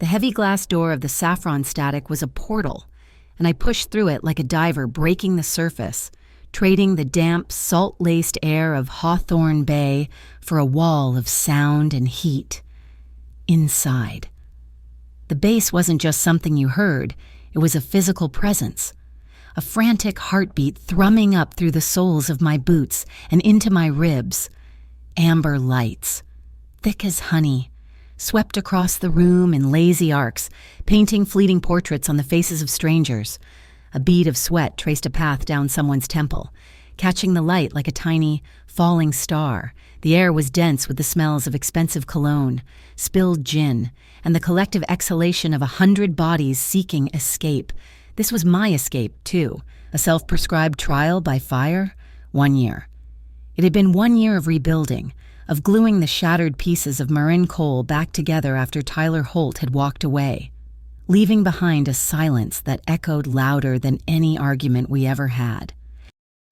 The heavy glass door of the saffron static was a portal, and I pushed through it like a diver breaking the surface, trading the damp, salt-laced air of Hawthorne Bay for a wall of sound and heat. Inside. The bass wasn't just something you heard, it was a physical presence. A frantic heartbeat thrumming up through the soles of my boots and into my ribs. Amber lights, thick as honey, swept across the room in lazy arcs, painting fleeting portraits on the faces of strangers. A bead of sweat traced a path down someone's temple, catching the light like a tiny, falling star. The air was dense with the smells of expensive cologne, spilled gin, and the collective exhalation of 100 bodies seeking escape. This was my escape, too. A self-prescribed trial by fire. 1 year. It had been 1 year of rebuilding, of gluing the shattered pieces of Marin Cole back together after Tyler Holt had walked away, leaving behind a silence that echoed louder than any argument we ever had.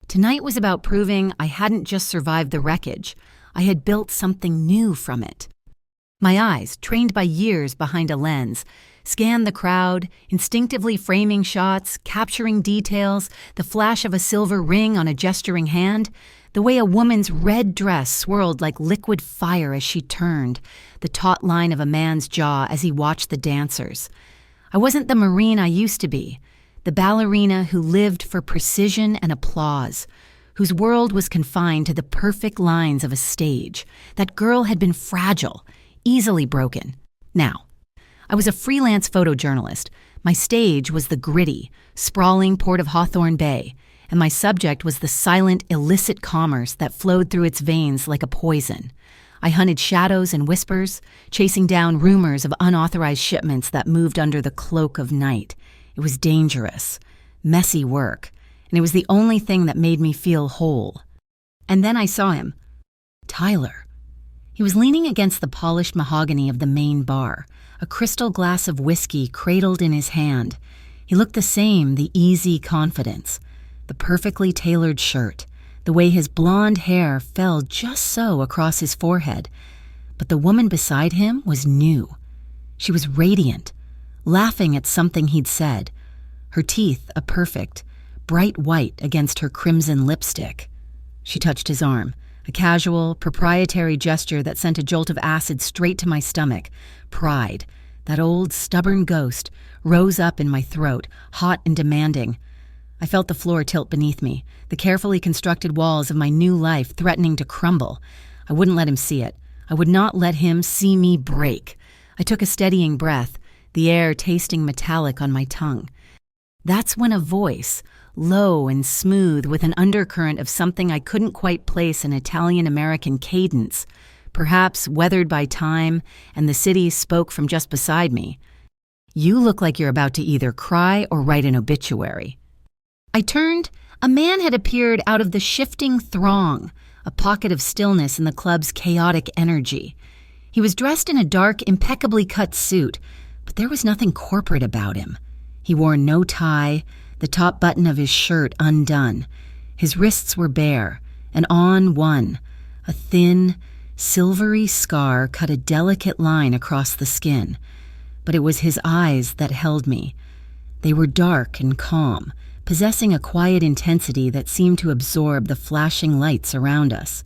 Tonight was about proving I hadn't just survived the wreckage, I had built something new from it. My eyes, trained by years behind a lens, scanned the crowd, instinctively framing shots, capturing details, the flash of a silver ring on a gesturing hand, the way a woman's red dress swirled like liquid fire as she turned, the taut line of a man's jaw as he watched the dancers. I wasn't the Marine I used to be, the ballerina who lived for precision and applause, whose world was confined to the perfect lines of a stage. That girl had been fragile, easily broken. Now, I was a freelance photojournalist. My stage was the gritty, sprawling port of Hawthorne Bay, and my subject was the silent, illicit commerce that flowed through its veins like a poison. I hunted shadows and whispers, chasing down rumors of unauthorized shipments that moved under the cloak of night. It was dangerous, messy work, and it was the only thing that made me feel whole. And then I saw him. Tyler. He was leaning against the polished mahogany of the main bar, a crystal glass of whiskey cradled in his hand. He looked the same, the easy confidence, the perfectly tailored shirt, the way his blonde hair fell just so across his forehead. But the woman beside him was new. She was radiant, laughing at something he'd said, her teeth a perfect, bright white against her crimson lipstick. She touched his arm, a casual, proprietary gesture that sent a jolt of acid straight to my stomach. Pride, that old, stubborn ghost, rose up in my throat, hot and demanding. I felt the floor tilt beneath me, the carefully constructed walls of my new life threatening to crumble. I wouldn't let him see it. I would not let him see me break. I took a steadying breath, the air tasting metallic on my tongue. That's when a voice, low and smooth with an undercurrent of something I couldn't quite place an Italian-American cadence, perhaps weathered by time, and the city spoke from just beside me. You look like you're about to either cry or write an obituary. I turned. A man had appeared out of the shifting throng, a pocket of stillness in the club's chaotic energy. He was dressed in a dark, impeccably cut suit, but there was nothing corporate about him. He wore no tie, the top button of his shirt undone. His wrists were bare, and on one, a thin, silvery scar cut a delicate line across the skin. But it was his eyes that held me. They were dark and calm, possessing a quiet intensity that seemed to absorb the flashing lights around us.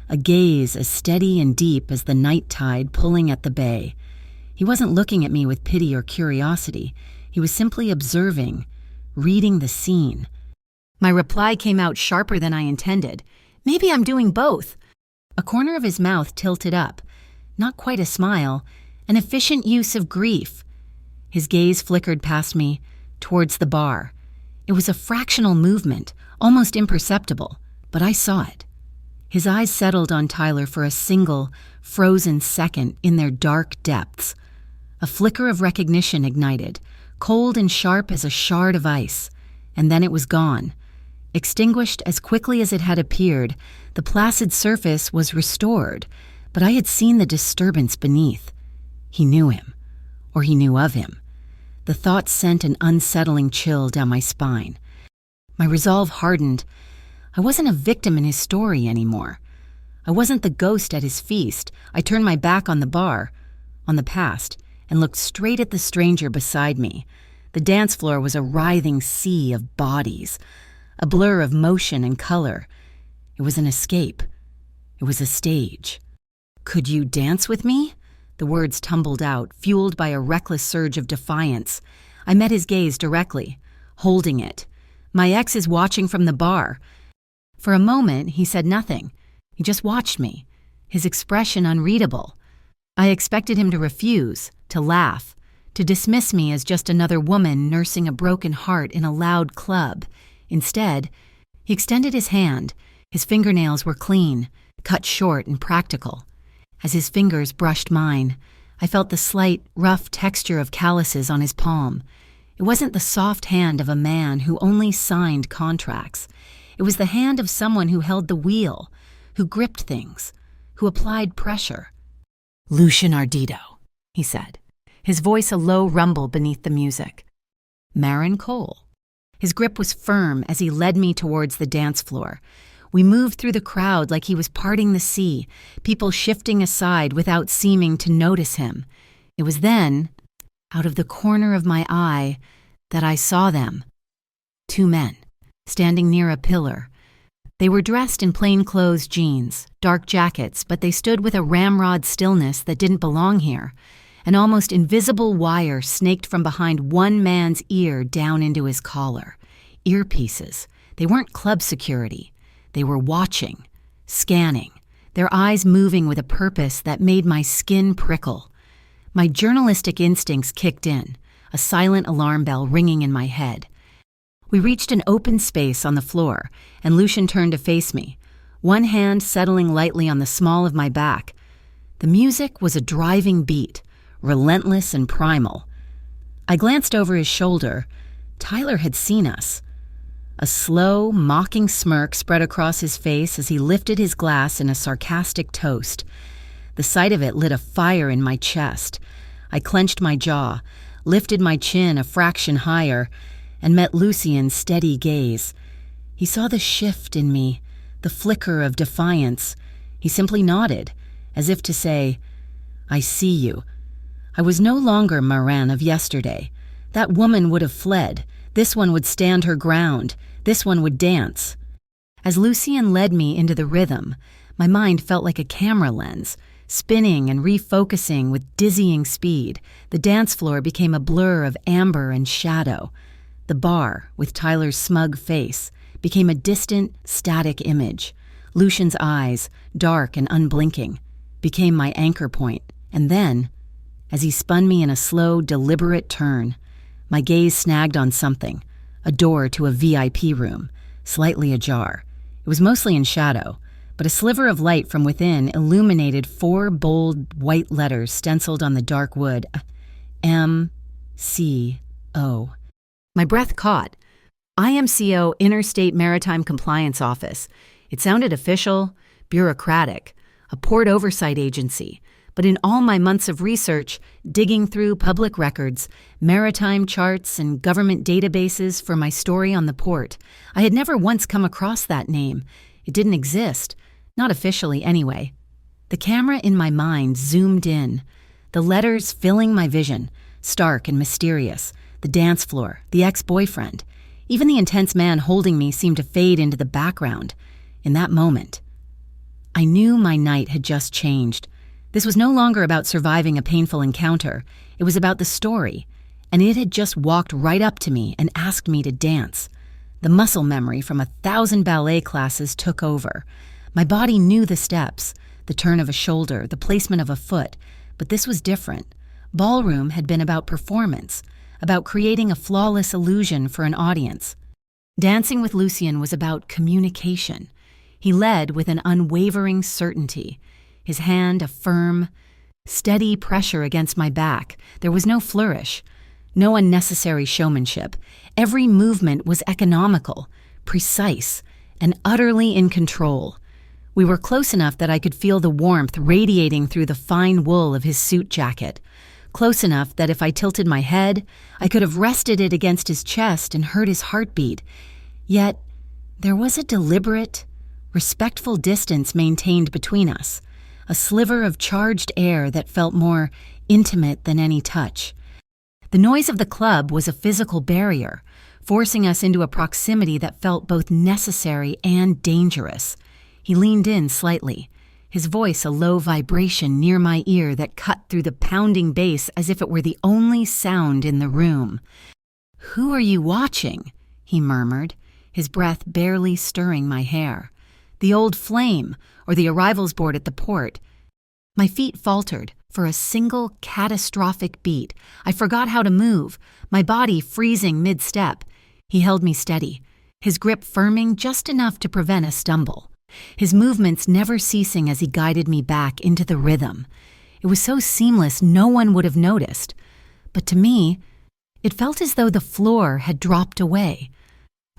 A gaze as steady and deep as the night tide pulling at the bay. He wasn't looking at me with pity or curiosity. He was simply observing, reading the scene. My reply came out sharper than I intended. Maybe I'm doing both. A corner of his mouth tilted up. Not quite a smile, an efficient use of grief. His gaze flickered past me, towards the bar. It was a fractional movement, almost imperceptible, but I saw it. His eyes settled on Tyler for a single, frozen second in their dark depths. A flicker of recognition ignited, cold and sharp as a shard of ice, and then it was gone. Extinguished as quickly as it had appeared, the placid surface was restored, but I had seen the disturbance beneath. He knew him, or he knew of him. The thought sent an unsettling chill down my spine. My resolve hardened. I wasn't a victim in his story anymore. I wasn't the ghost at his feast. I turned my back on the bar, on the past, and looked straight at the stranger beside me. The dance floor was a writhing sea of bodies, a blur of motion and color. It was an escape. It was a stage. "Could you dance with me?" The words tumbled out, fueled by a reckless surge of defiance. I met his gaze directly, holding it. "My ex is watching from the bar." For a moment, he said nothing. He just watched me, his expression unreadable. I expected him to refuse, to laugh, to dismiss me as just another woman nursing a broken heart in a loud club. Instead, he extended his hand. His fingernails were clean, cut short and practical. As his fingers brushed mine, I felt the slight, rough texture of calluses on his palm. It wasn't the soft hand of a man who only signed contracts. It was the hand of someone who held the wheel, who gripped things, who applied pressure. "Lucian Ardito," he said, his voice a low rumble beneath the music. "Marin Cole." His grip was firm as he led me towards the dance floor. We moved through the crowd like he was parting the sea, people shifting aside without seeming to notice him. It was then, out of the corner of my eye, that I saw them. 2 men, standing near a pillar. They were dressed in plainclothes jeans, dark jackets, but they stood with a ramrod stillness that didn't belong here. An almost invisible wire snaked from behind one man's ear down into his collar. Earpieces. They weren't club security. They were watching, scanning, their eyes moving with a purpose that made my skin prickle. My journalistic instincts kicked in, a silent alarm bell ringing in my head. We reached an open space on the floor, and Lucian turned to face me, one hand settling lightly on the small of my back. The music was a driving beat, relentless and primal. I glanced over his shoulder. Tyler had seen us. A slow, mocking smirk spread across his face as he lifted his glass in a sarcastic toast. The sight of it lit a fire in my chest. I clenched my jaw, lifted my chin a fraction higher, and met Lucian's steady gaze. He saw the shift in me, the flicker of defiance. He simply nodded, as if to say, "I see you." I was no longer Marin of yesterday. That woman would have fled. This one would stand her ground. This one would dance. As Lucian led me into the rhythm, my mind felt like a camera lens, spinning and refocusing with dizzying speed. The dance floor became a blur of amber and shadow. The bar, with Tyler's smug face, became a distant, static image. Lucian's eyes, dark and unblinking, became my anchor point. And then, as he spun me in a slow, deliberate turn, my gaze snagged on something, a door to a VIP room, slightly ajar. It was mostly in shadow, but a sliver of light from within illuminated 4 bold white letters stenciled on the dark wood. M.C.O. My breath caught. IMCO, Interstate Maritime Compliance Office. It sounded official, bureaucratic, a port oversight agency. But in all my months of research, digging through public records, maritime charts, and government databases for my story on the port, I had never once come across that name. It didn't exist, not officially anyway. The camera in my mind zoomed in, the letters filling my vision, stark and mysterious, the dance floor, the ex-boyfriend. Even the intense man holding me seemed to fade into the background. In that moment, I knew my night had just changed. This was no longer about surviving a painful encounter. It was about the story, and it had just walked right up to me and asked me to dance. The muscle memory from 1,000 ballet classes took over. My body knew the steps, the turn of a shoulder, the placement of a foot, but this was different. Ballroom had been about performance, about creating a flawless illusion for an audience. Dancing with Lucian was about communication. He led with an unwavering certainty, his hand a firm, steady pressure against my back. There was no flourish, no unnecessary showmanship. Every movement was economical, precise, and utterly in control. We were close enough that I could feel the warmth radiating through the fine wool of his suit jacket, close enough that if I tilted my head, I could have rested it against his chest and heard his heartbeat. Yet, there was a deliberate, respectful distance maintained between us. a sliver of charged air that felt more intimate than any touch. The noise of the club was a physical barrier, forcing us into a proximity that felt both necessary and dangerous. He leaned in slightly, his voice a low vibration near my ear that cut through the pounding bass as if it were the only sound in the room. "Who are you watching?" he murmured, his breath barely stirring my hair. "The old flame, or the arrivals board at the port?" My feet faltered. For a single catastrophic beat, I forgot how to move, my body freezing mid-step. He held me steady, his grip firming just enough to prevent a stumble, his movements never ceasing as he guided me back into the rhythm. It was so seamless no one would have noticed. But to me, it felt as though the floor had dropped away.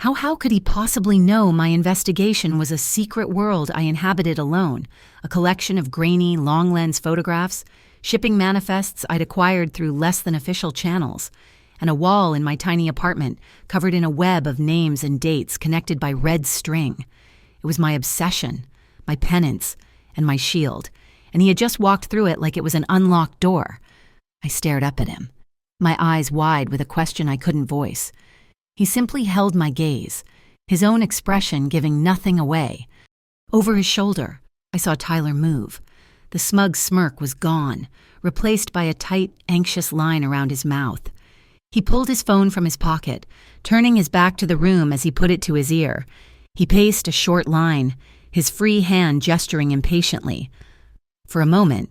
How could he possibly know my investigation was a secret world I inhabited alone, a collection of grainy, long-lens photographs, shipping manifests I'd acquired through less than official channels, and a wall in my tiny apartment covered in a web of names and dates connected by red string? It was my obsession, my penance, and my shield, and he had just walked through it like it was an unlocked door. I stared up at him, my eyes wide with a question I couldn't voice. He simply held my gaze, his own expression giving nothing away. Over his shoulder, I saw Tyler move. The smug smirk was gone, replaced by a tight, anxious line around his mouth. He pulled his phone from his pocket, turning his back to the room as he put it to his ear. He paced a short line, his free hand gesturing impatiently. For a moment,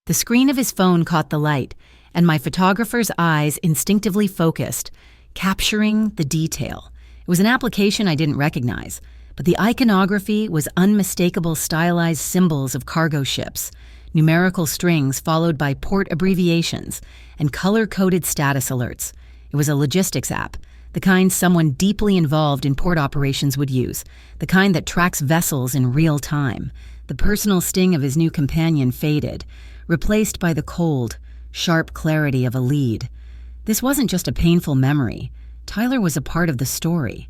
the screen of his phone caught the light, and my photographer's eyes instinctively focused, capturing the detail. It was an application I didn't recognize, but the iconography was unmistakable stylized symbols of cargo ships, numerical strings followed by port abbreviations, and color-coded status alerts. It was a logistics app, the kind someone deeply involved in port operations would use, the kind that tracks vessels in real time. The personal sting of his new companion faded, replaced by the cold, sharp clarity of a lead. This wasn't just a painful memory. Tyler was a part of the story.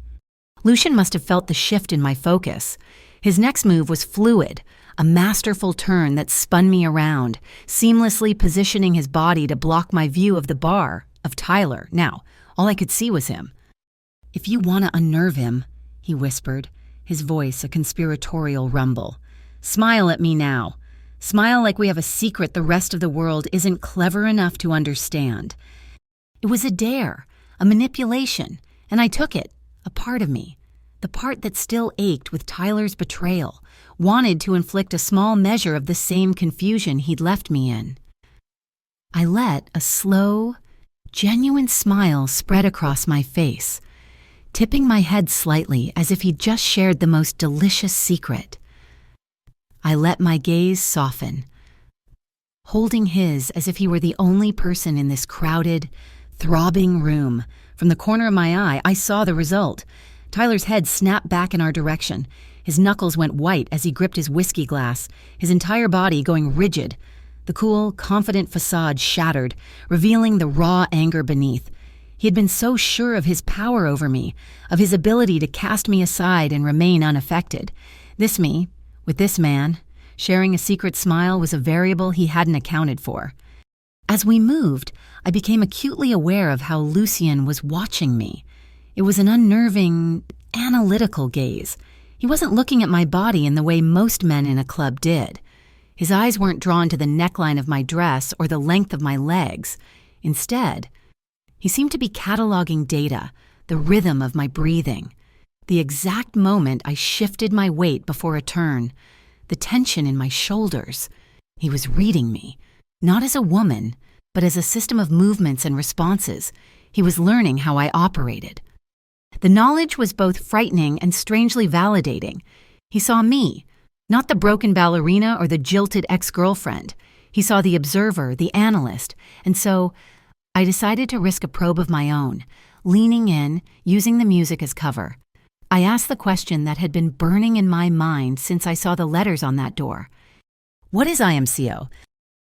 Lucian must have felt the shift in my focus. His next move was fluid, a masterful turn that spun me around, seamlessly positioning his body to block my view of the bar, of Tyler. Now, all I could see was him. "If you want to unnerve him," he whispered, his voice a conspiratorial rumble, "smile at me now. Smile like we have a secret the rest of the world isn't clever enough to understand." It was a dare, a manipulation, and I took it, a part of me, the part that still ached with Tyler's betrayal, wanted to inflict a small measure of the same confusion he'd left me in. I let a slow, genuine smile spread across my face, tipping my head slightly as if he'd just shared the most delicious secret. I let my gaze soften, holding his as if he were the only person in this crowded, throbbing room. From the corner of my eye, I saw the result. Tyler's head snapped back in our direction. His knuckles went white as he gripped his whiskey glass, his entire body going rigid. The cool, confident facade shattered, revealing the raw anger beneath. He had been so sure of his power over me, of his ability to cast me aside and remain unaffected. This me, with this man, sharing a secret smile was a variable he hadn't accounted for. As we moved, I became acutely aware of how Lucian was watching me. It was an unnerving, analytical gaze. He wasn't looking at my body in the way most men in a club did. His eyes weren't drawn to the neckline of my dress or the length of my legs. Instead, he seemed to be cataloging data, the rhythm of my breathing, the exact moment I shifted my weight before a turn, the tension in my shoulders. He was reading me, not as a woman, but as a system of movements and responses. He was learning how I operated. The knowledge was both frightening and strangely validating. He saw me, not the broken ballerina or the jilted ex-girlfriend. He saw the observer, the analyst, and so I decided to risk a probe of my own, leaning in, using the music as cover. I asked the question that had been burning in my mind since I saw the letters on that door. "What is IMCO?"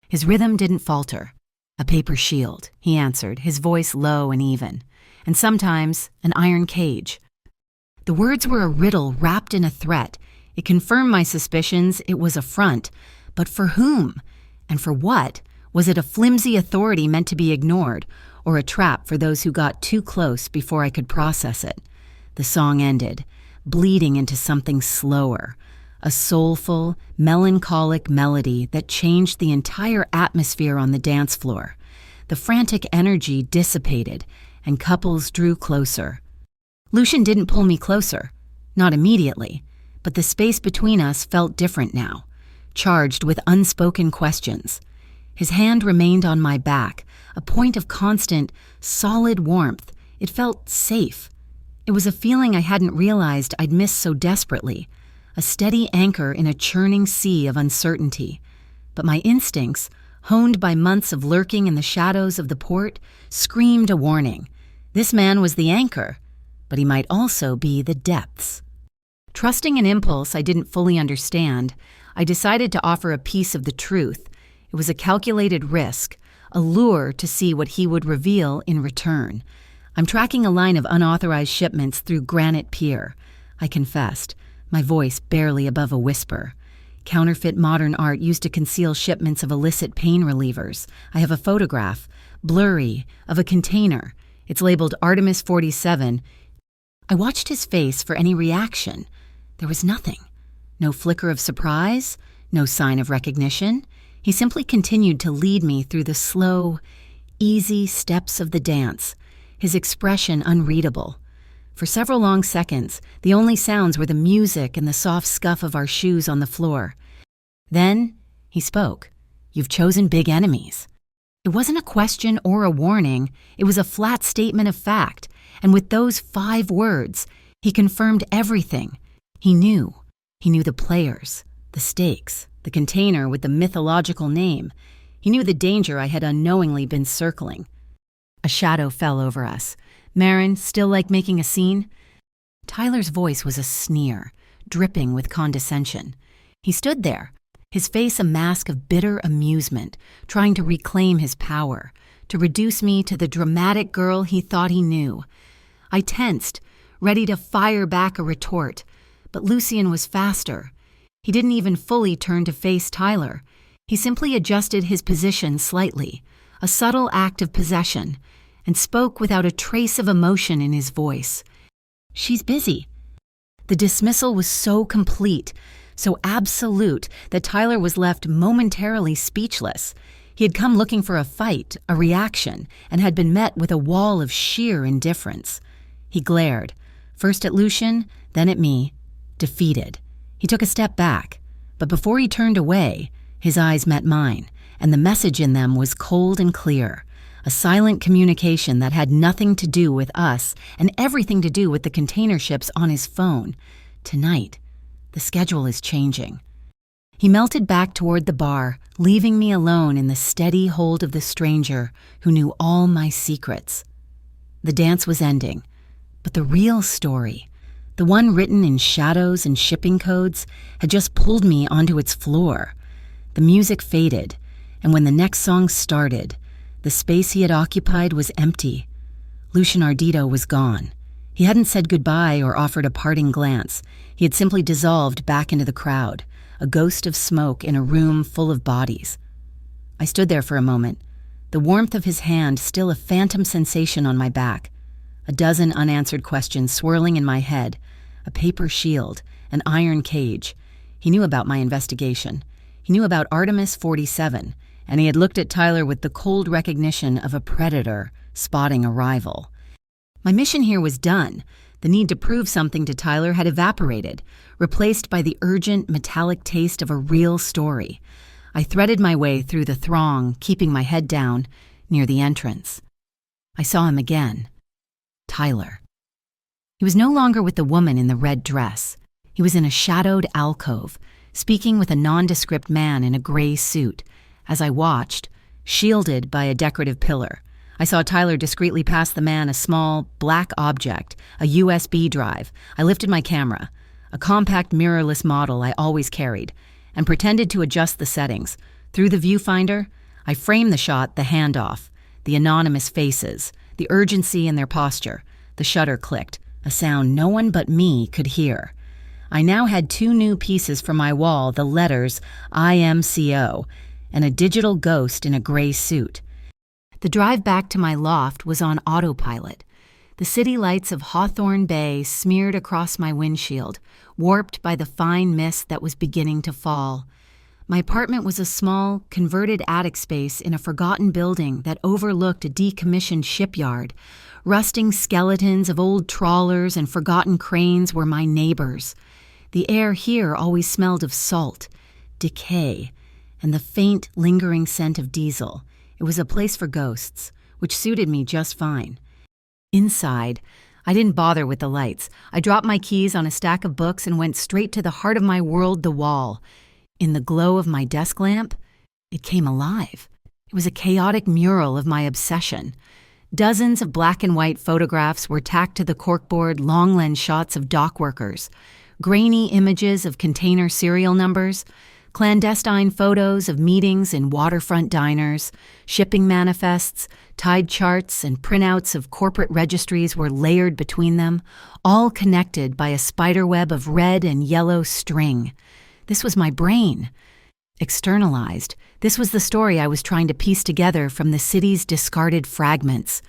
His rhythm didn't falter. "A paper shield," he answered, his voice low and even. "And sometimes an iron cage." The words were a riddle wrapped in a threat. It confirmed my suspicions it was a front, But for whom? And for what? Was it a flimsy authority meant to be ignored, or a trap for those who got too close before I could process it? The song ended, bleeding into something slower, a soulful, melancholic melody that changed the entire atmosphere on the dance floor. The frantic energy dissipated, and couples drew closer. Lucian didn't pull me closer, not immediately, but the space between us felt different now, charged with unspoken questions. His hand remained on my back, a point of constant, solid warmth. It felt safe. It was a feeling I hadn't realized I'd missed so desperately, a steady anchor in a churning sea of uncertainty. But my instincts, honed by months of lurking in the shadows of the port, screamed a warning. This man was the anchor, but he might also be the depths. Trusting an impulse I didn't fully understand, I decided to offer a piece of the truth. It was a calculated risk, a lure to see what he would reveal in return. I'm tracking a line of unauthorized shipments through Granite Pier, I confessed, my voice barely above a whisper. Counterfeit modern art used to conceal shipments of illicit pain relievers. I have a photograph, blurry, of a container. It's labeled Artemis 47. I watched his face for any reaction. There was nothing. No flicker of surprise, no sign of recognition. He simply continued to lead me through the slow, easy steps of the dance, his expression unreadable. For several long seconds, the only sounds were the music and the soft scuff of our shoes on the floor. Then, he spoke. "You've chosen big enemies." It wasn't a question or a warning, it was a flat statement of fact, and with those 5 words, he confirmed everything. He knew. He knew the players, the stakes, the container with the mythological name. He knew the danger I had unknowingly been circling. A shadow fell over us. "Marin, still like making a scene?" Tyler's voice was a sneer, dripping with condescension. He stood there, his face a mask of bitter amusement, trying to reclaim his power, to reduce me to the dramatic girl he thought he knew. I tensed, ready to fire back a retort, but Lucian was faster. He didn't even fully turn to face Tyler. He simply adjusted his position slightly, a subtle act of possession, and spoke without a trace of emotion in his voice. "She's busy." The dismissal was so complete, so absolute, that Tyler was left momentarily speechless. He had come looking for a fight, a reaction, and had been met with a wall of sheer indifference. He glared, first at Lucian, then at me, defeated. He took a step back, but before he turned away, his eyes met mine, and the message in them was cold and clear, a silent communication that had nothing to do with us and everything to do with the container ships on his phone. "Tonight, the schedule is changing." He melted back toward the bar, leaving me alone in the steady hold of the stranger who knew all my secrets. The dance was ending, but the real story, the one written in shadows and shipping codes, had just pulled me onto its floor. The music faded, and when the next song started, the space he had occupied was empty. Lucian Ardito was gone. He hadn't said goodbye or offered a parting glance. He had simply dissolved back into the crowd, a ghost of smoke in a room full of bodies. I stood there for a moment, the warmth of his hand still a phantom sensation on my back, a dozen unanswered questions swirling in my head, a paper shield, an iron cage. He knew about my investigation. He knew about Artemis 47, and he had looked at Tyler with the cold recognition of a predator spotting a rival. My mission here was done. The need to prove something to Tyler had evaporated, replaced by the urgent, metallic taste of a real story. I threaded my way through the throng, keeping my head down, near the entrance. I saw him again. Tyler. He was no longer with the woman in the red dress. He was in a shadowed alcove, speaking with a nondescript man in a gray suit. As I watched, shielded by a decorative pillar, I saw Tyler discreetly pass the man a small, black object, a USB drive. I lifted my camera, a compact mirrorless model I always carried, and pretended to adjust the settings. Through the viewfinder, I framed the shot, the handoff, the anonymous faces, the urgency in their posture. The shutter clicked, a sound no one but me could hear. I now had 2 new pieces for my wall, the letters IMCO, and a digital ghost in a gray suit. The drive back to my loft was on autopilot. The city lights of Hawthorne Bay smeared across my windshield, warped by the fine mist that was beginning to fall. My apartment was a small, converted attic space in a forgotten building that overlooked a decommissioned shipyard. Rusting skeletons of old trawlers and forgotten cranes were my neighbors. The air here always smelled of salt, decay, and the faint, lingering scent of diesel. It was a place for ghosts, which suited me just fine. Inside, I didn't bother with the lights. I dropped my keys on a stack of books and went straight to the heart of my world, the wall. In the glow of my desk lamp, it came alive. It was a chaotic mural of my obsession. Dozens of black and white photographs were tacked to the corkboard, long lens shots of dock workers, grainy images of container serial numbers, clandestine photos of meetings in waterfront diners, shipping manifests, tide charts, and printouts of corporate registries were layered between them, all connected by a spiderweb of red and yellow string. This was my brain. Externalized, this was the story I was trying to piece together from the city's discarded fragments.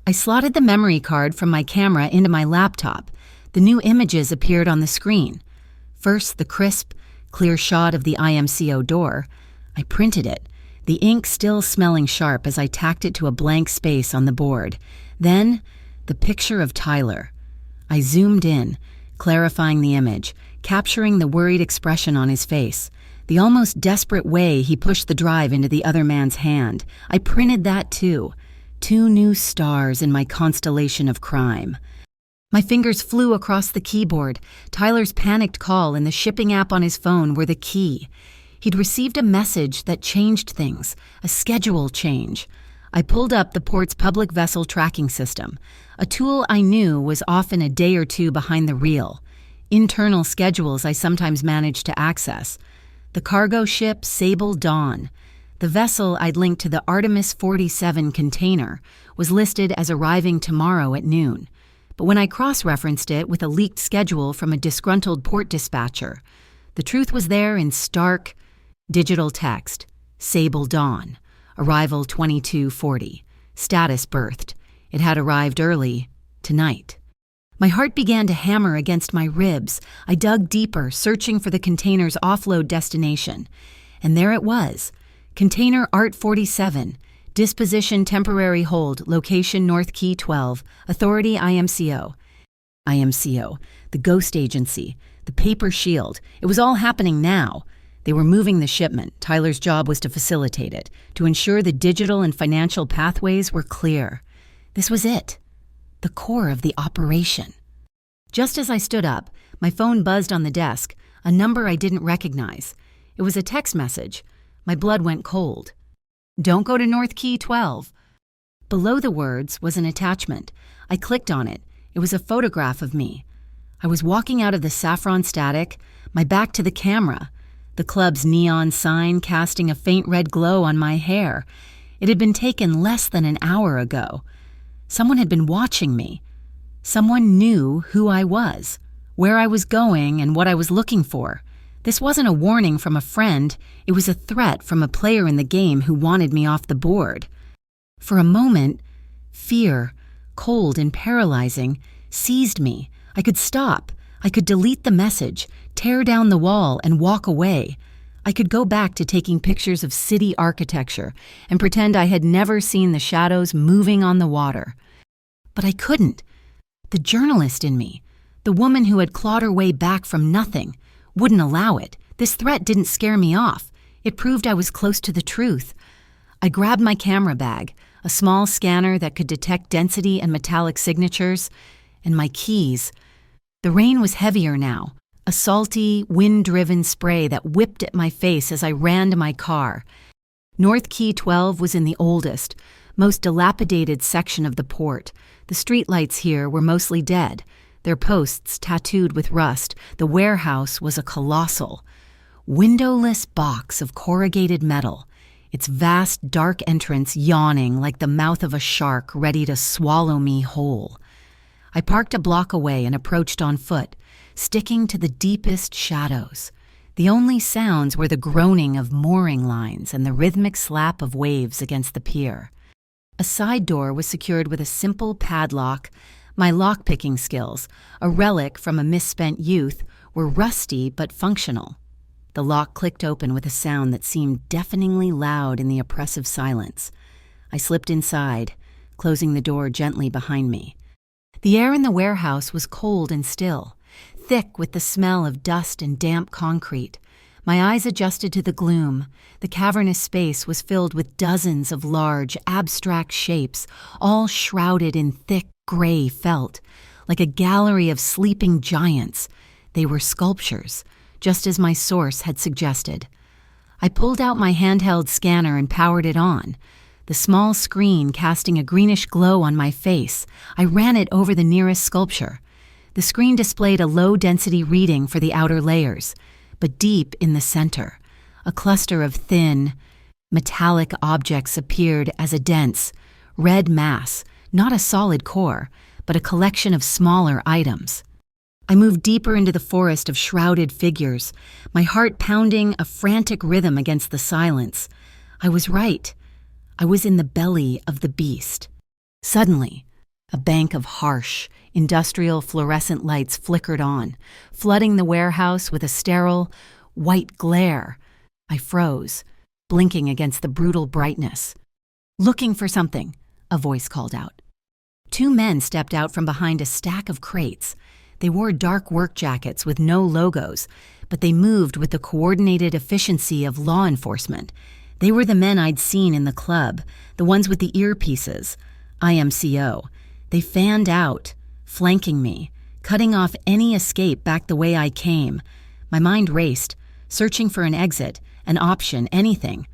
I slotted the memory card from my camera into my laptop. The new images appeared on the screen. First, the crisp, clear shot of the IMCO door. I printed it, the ink still smelling sharp as I tacked it to a blank space on the board. Then, the picture of Tyler. I zoomed in, clarifying the image, capturing the worried expression on his face, the almost desperate way he pushed the drive into the other man's hand. I printed that too. 2 new stars in my constellation of crime. My fingers flew across the keyboard. Tyler's panicked call and the shipping app on his phone were the key. He'd received a message that changed things, a schedule change. I pulled up the port's public vessel tracking system, a tool I knew was often a day or 2 behind the reel. Internal schedules I sometimes managed to access. The cargo ship Sable Dawn. The vessel I'd linked to the Artemis 47 container was listed as arriving tomorrow at noon. But when I cross-referenced it with a leaked schedule from a disgruntled port dispatcher, the truth was there in stark, digital text. Sable Dawn. Arrival 22:40. Status berthed. It had arrived early, tonight. My heart began to hammer against my ribs. I dug deeper, searching for the container's offload destination. And there it was. Container Art 47. Disposition temporary hold. Location North Key 12. Authority IMCO. IMCO. The ghost agency. The paper shield. It was all happening now. They were moving the shipment. Tyler's job was to facilitate it, to ensure the digital and financial pathways were clear. This was it. The core of the operation. Just as I stood up, my phone buzzed on the desk, a number I didn't recognize. It was a text message. My blood went cold. Don't go to North Key 12. Below the words was an attachment. I clicked on it. It was a photograph of me. I was walking out of the saffron static, my back to the camera, the club's neon sign casting a faint red glow on my hair. It had been taken less than an hour ago. Someone had been watching me. Someone knew who I was, where I was going, and what I was looking for. This wasn't a warning from a friend. It was a threat from a player in the game who wanted me off the board. For a moment, fear, cold and paralyzing, seized me. I could stop. I could delete the message, tear down the wall, and walk away. I could go back to taking pictures of city architecture and pretend I had never seen the shadows moving on the water. But I couldn't. The journalist in me, the woman who had clawed her way back from nothing, wouldn't allow it. This threat didn't scare me off. It proved I was close to the truth. I grabbed my camera bag, a small scanner that could detect density and metallic signatures, and my keys. The rain was heavier now, a salty, wind-driven spray that whipped at my face as I ran to my car. North Key 12 was in the oldest, most dilapidated section of the port. The streetlights here were mostly dead, their posts tattooed with rust. The warehouse was a colossal, windowless box of corrugated metal, its vast, dark entrance yawning like the mouth of a shark ready to swallow me whole. I parked a block away and approached on foot, sticking to the deepest shadows. The only sounds were the groaning of mooring lines and the rhythmic slap of waves against the pier. A side door was secured with a simple padlock. My lock-picking skills, a relic from a misspent youth, were rusty but functional. The lock clicked open with a sound that seemed deafeningly loud in the oppressive silence. I slipped inside, closing the door gently behind me. The air in the warehouse was cold and still, thick with the smell of dust and damp concrete. My eyes adjusted to the gloom. The cavernous space was filled with dozens of large, abstract shapes, all shrouded in thick, gray felt, like a gallery of sleeping giants. They were sculptures, just as my source had suggested. I pulled out my handheld scanner and powered it on, the small screen casting a greenish glow on my face. I ran it over the nearest sculpture. The screen displayed a low-density reading for the outer layers, but deep in the center, a cluster of thin, metallic objects appeared as a dense, red mass, not a solid core, but a collection of smaller items. I moved deeper into the forest of shrouded figures, my heart pounding a frantic rhythm against the silence. I was right. I was in the belly of the beast. Suddenly, a bank of harsh, industrial fluorescent lights flickered on, flooding the warehouse with a sterile, white glare. I froze, blinking against the brutal brightness. "Looking for something," a voice called out. Two men stepped out from behind a stack of crates. They wore dark work jackets with no logos, but they moved with the coordinated efficiency of law enforcement. They were the men I'd seen in the club, the ones with the earpieces. IMCO. They fanned out, flanking me, cutting off any escape back the way I came. My mind raced, searching for an exit, an option, anything.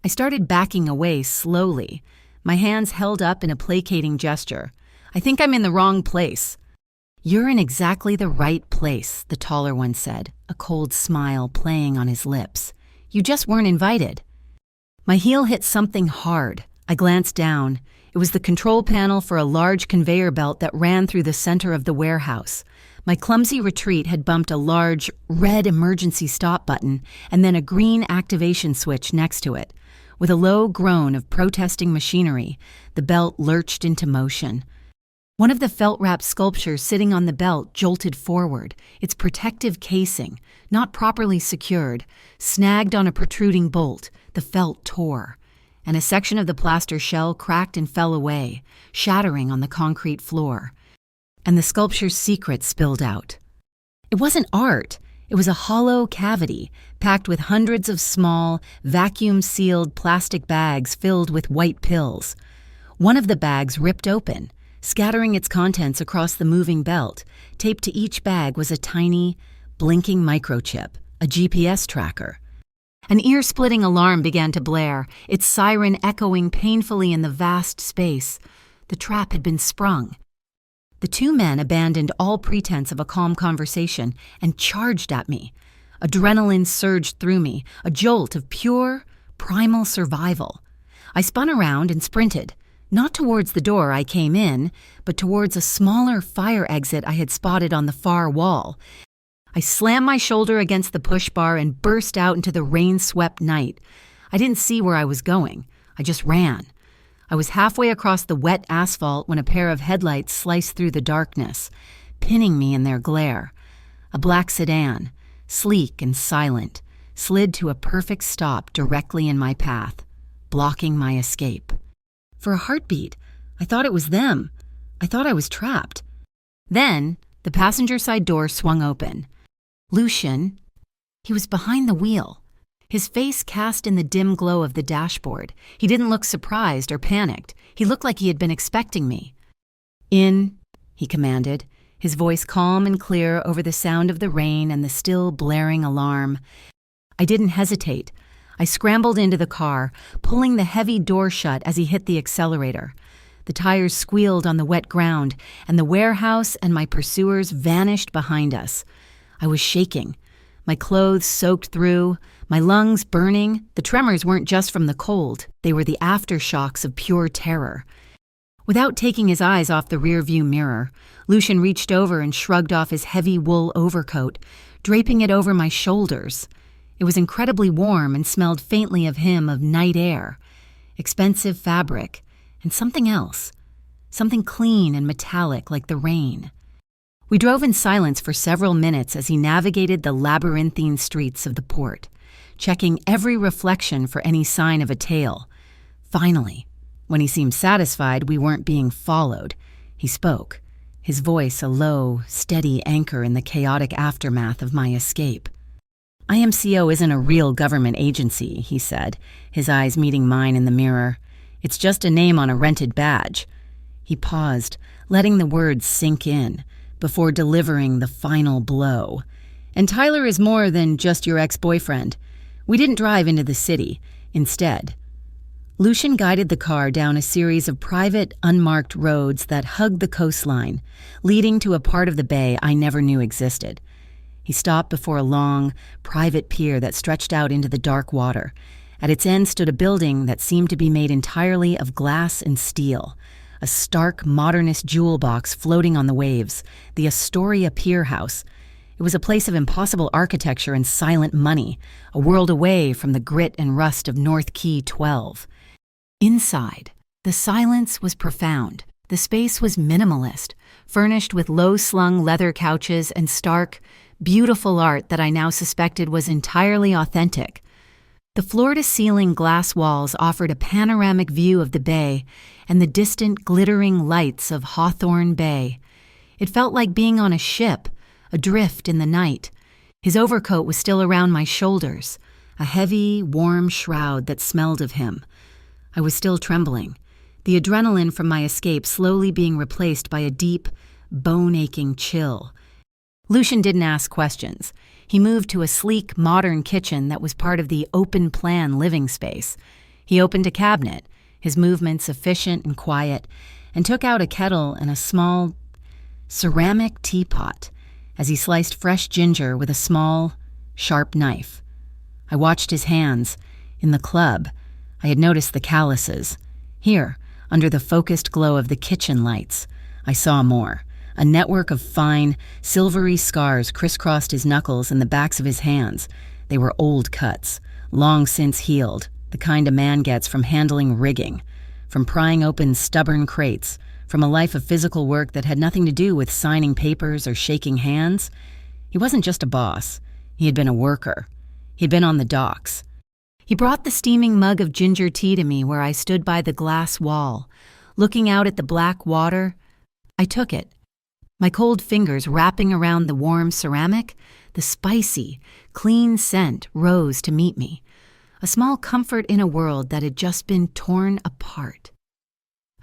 I started backing away slowly, my hands held up in a placating gesture. "I think I'm in the wrong place." "You're in exactly the right place," the taller one said, a cold smile playing on his lips. "You just weren't invited." My heel hit something hard. I glanced down. It was the control panel for a large conveyor belt that ran through the center of the warehouse. My clumsy retreat had bumped a large, red emergency stop button and then a green activation switch next to it. With a low groan of protesting machinery, the belt lurched into motion. One of the felt-wrapped sculptures sitting on the belt jolted forward, its protective casing, not properly secured, snagged on a protruding bolt. The felt tore, and a section of the plaster shell cracked and fell away, shattering on the concrete floor. And the sculpture's secret spilled out. It wasn't art. It was a hollow cavity, packed with hundreds of small, vacuum-sealed plastic bags filled with white pills. One of the bags ripped open, scattering its contents across the moving belt. Taped to each bag was a tiny, blinking microchip, a GPS tracker. An ear-splitting alarm began to blare, its siren echoing painfully in the vast space. The trap had been sprung. The two men abandoned all pretense of a calm conversation and charged at me. Adrenaline surged through me, a jolt of pure, primal survival. I spun around and sprinted, not towards the door I came in, but towards a smaller fire exit I had spotted on the far wall. I slammed my shoulder against the push bar and burst out into the rain-swept night. I didn't see where I was going. I just ran. I was halfway across the wet asphalt when a pair of headlights sliced through the darkness, pinning me in their glare. A black sedan, sleek and silent, slid to a perfect stop directly in my path, blocking my escape. For a heartbeat, I thought it was them. I thought I was trapped. Then, the passenger side door swung open. Lucian, he was behind the wheel, his face cast in the dim glow of the dashboard. He didn't look surprised or panicked. He looked like he had been expecting me. "In," he commanded, his voice calm and clear over the sound of the rain and the still blaring alarm. I didn't hesitate. I scrambled into the car, pulling the heavy door shut as he hit the accelerator. The tires squealed on the wet ground, and the warehouse and my pursuers vanished behind us. I was shaking, my clothes soaked through, my lungs burning. The tremors weren't just from the cold, they were the aftershocks of pure terror. Without taking his eyes off the rearview mirror, Lucian reached over and shrugged off his heavy wool overcoat, draping it over my shoulders. It was incredibly warm and smelled faintly of night air, expensive fabric, and something else, something clean and metallic like the rain. We drove in silence for several minutes as he navigated the labyrinthine streets of the port, checking every reflection for any sign of a tail. Finally, when he seemed satisfied we weren't being followed, he spoke, his voice a low, steady anchor in the chaotic aftermath of my escape. IMCO isn't a real government agency, he said, his eyes meeting mine in the mirror. It's just a name on a rented badge. He paused, letting the words sink in, before delivering the final blow. And Tyler is more than just your ex-boyfriend. We didn't drive into the city. Instead, Lucian guided the car down a series of private, unmarked roads that hugged the coastline, leading to a part of the bay I never knew existed. He stopped before a long, private pier that stretched out into the dark water. At its end stood a building that seemed to be made entirely of glass and steel, a stark, modernist jewel box floating on the waves, the Astoria Pier House. It was a place of impossible architecture and silent money, a world away from the grit and rust of North Key 12. Inside, the silence was profound. The space was minimalist, furnished with low-slung leather couches and stark, beautiful art that I now suspected was entirely authentic. The floor-to-ceiling glass walls offered a panoramic view of the bay and the distant glittering lights of Hawthorne Bay. It felt like being on a ship, adrift in the night. His overcoat was still around my shoulders, a heavy, warm shroud that smelled of him. I was still trembling, the adrenaline from my escape slowly being replaced by a deep, bone-aching chill. Lucian didn't ask questions. He moved to a sleek, modern kitchen that was part of the open-plan living space. He opened a cabinet, his movements efficient and quiet, and took out a kettle and a small ceramic teapot as he sliced fresh ginger with a small, sharp knife. I watched his hands. In the club, I had noticed the calluses. Here, under the focused glow of the kitchen lights, I saw more. A network of fine, silvery scars crisscrossed his knuckles and the backs of his hands. They were old cuts, long since healed, the kind a man gets from handling rigging, from prying open stubborn crates, from a life of physical work that had nothing to do with signing papers or shaking hands. He wasn't just a boss. He had been a worker. He'd been on the docks. He brought the steaming mug of ginger tea to me where I stood by the glass wall, looking out at the black water. I took it. My cold fingers wrapping around the warm ceramic, the spicy, clean scent rose to meet me, a small comfort in a world that had just been torn apart.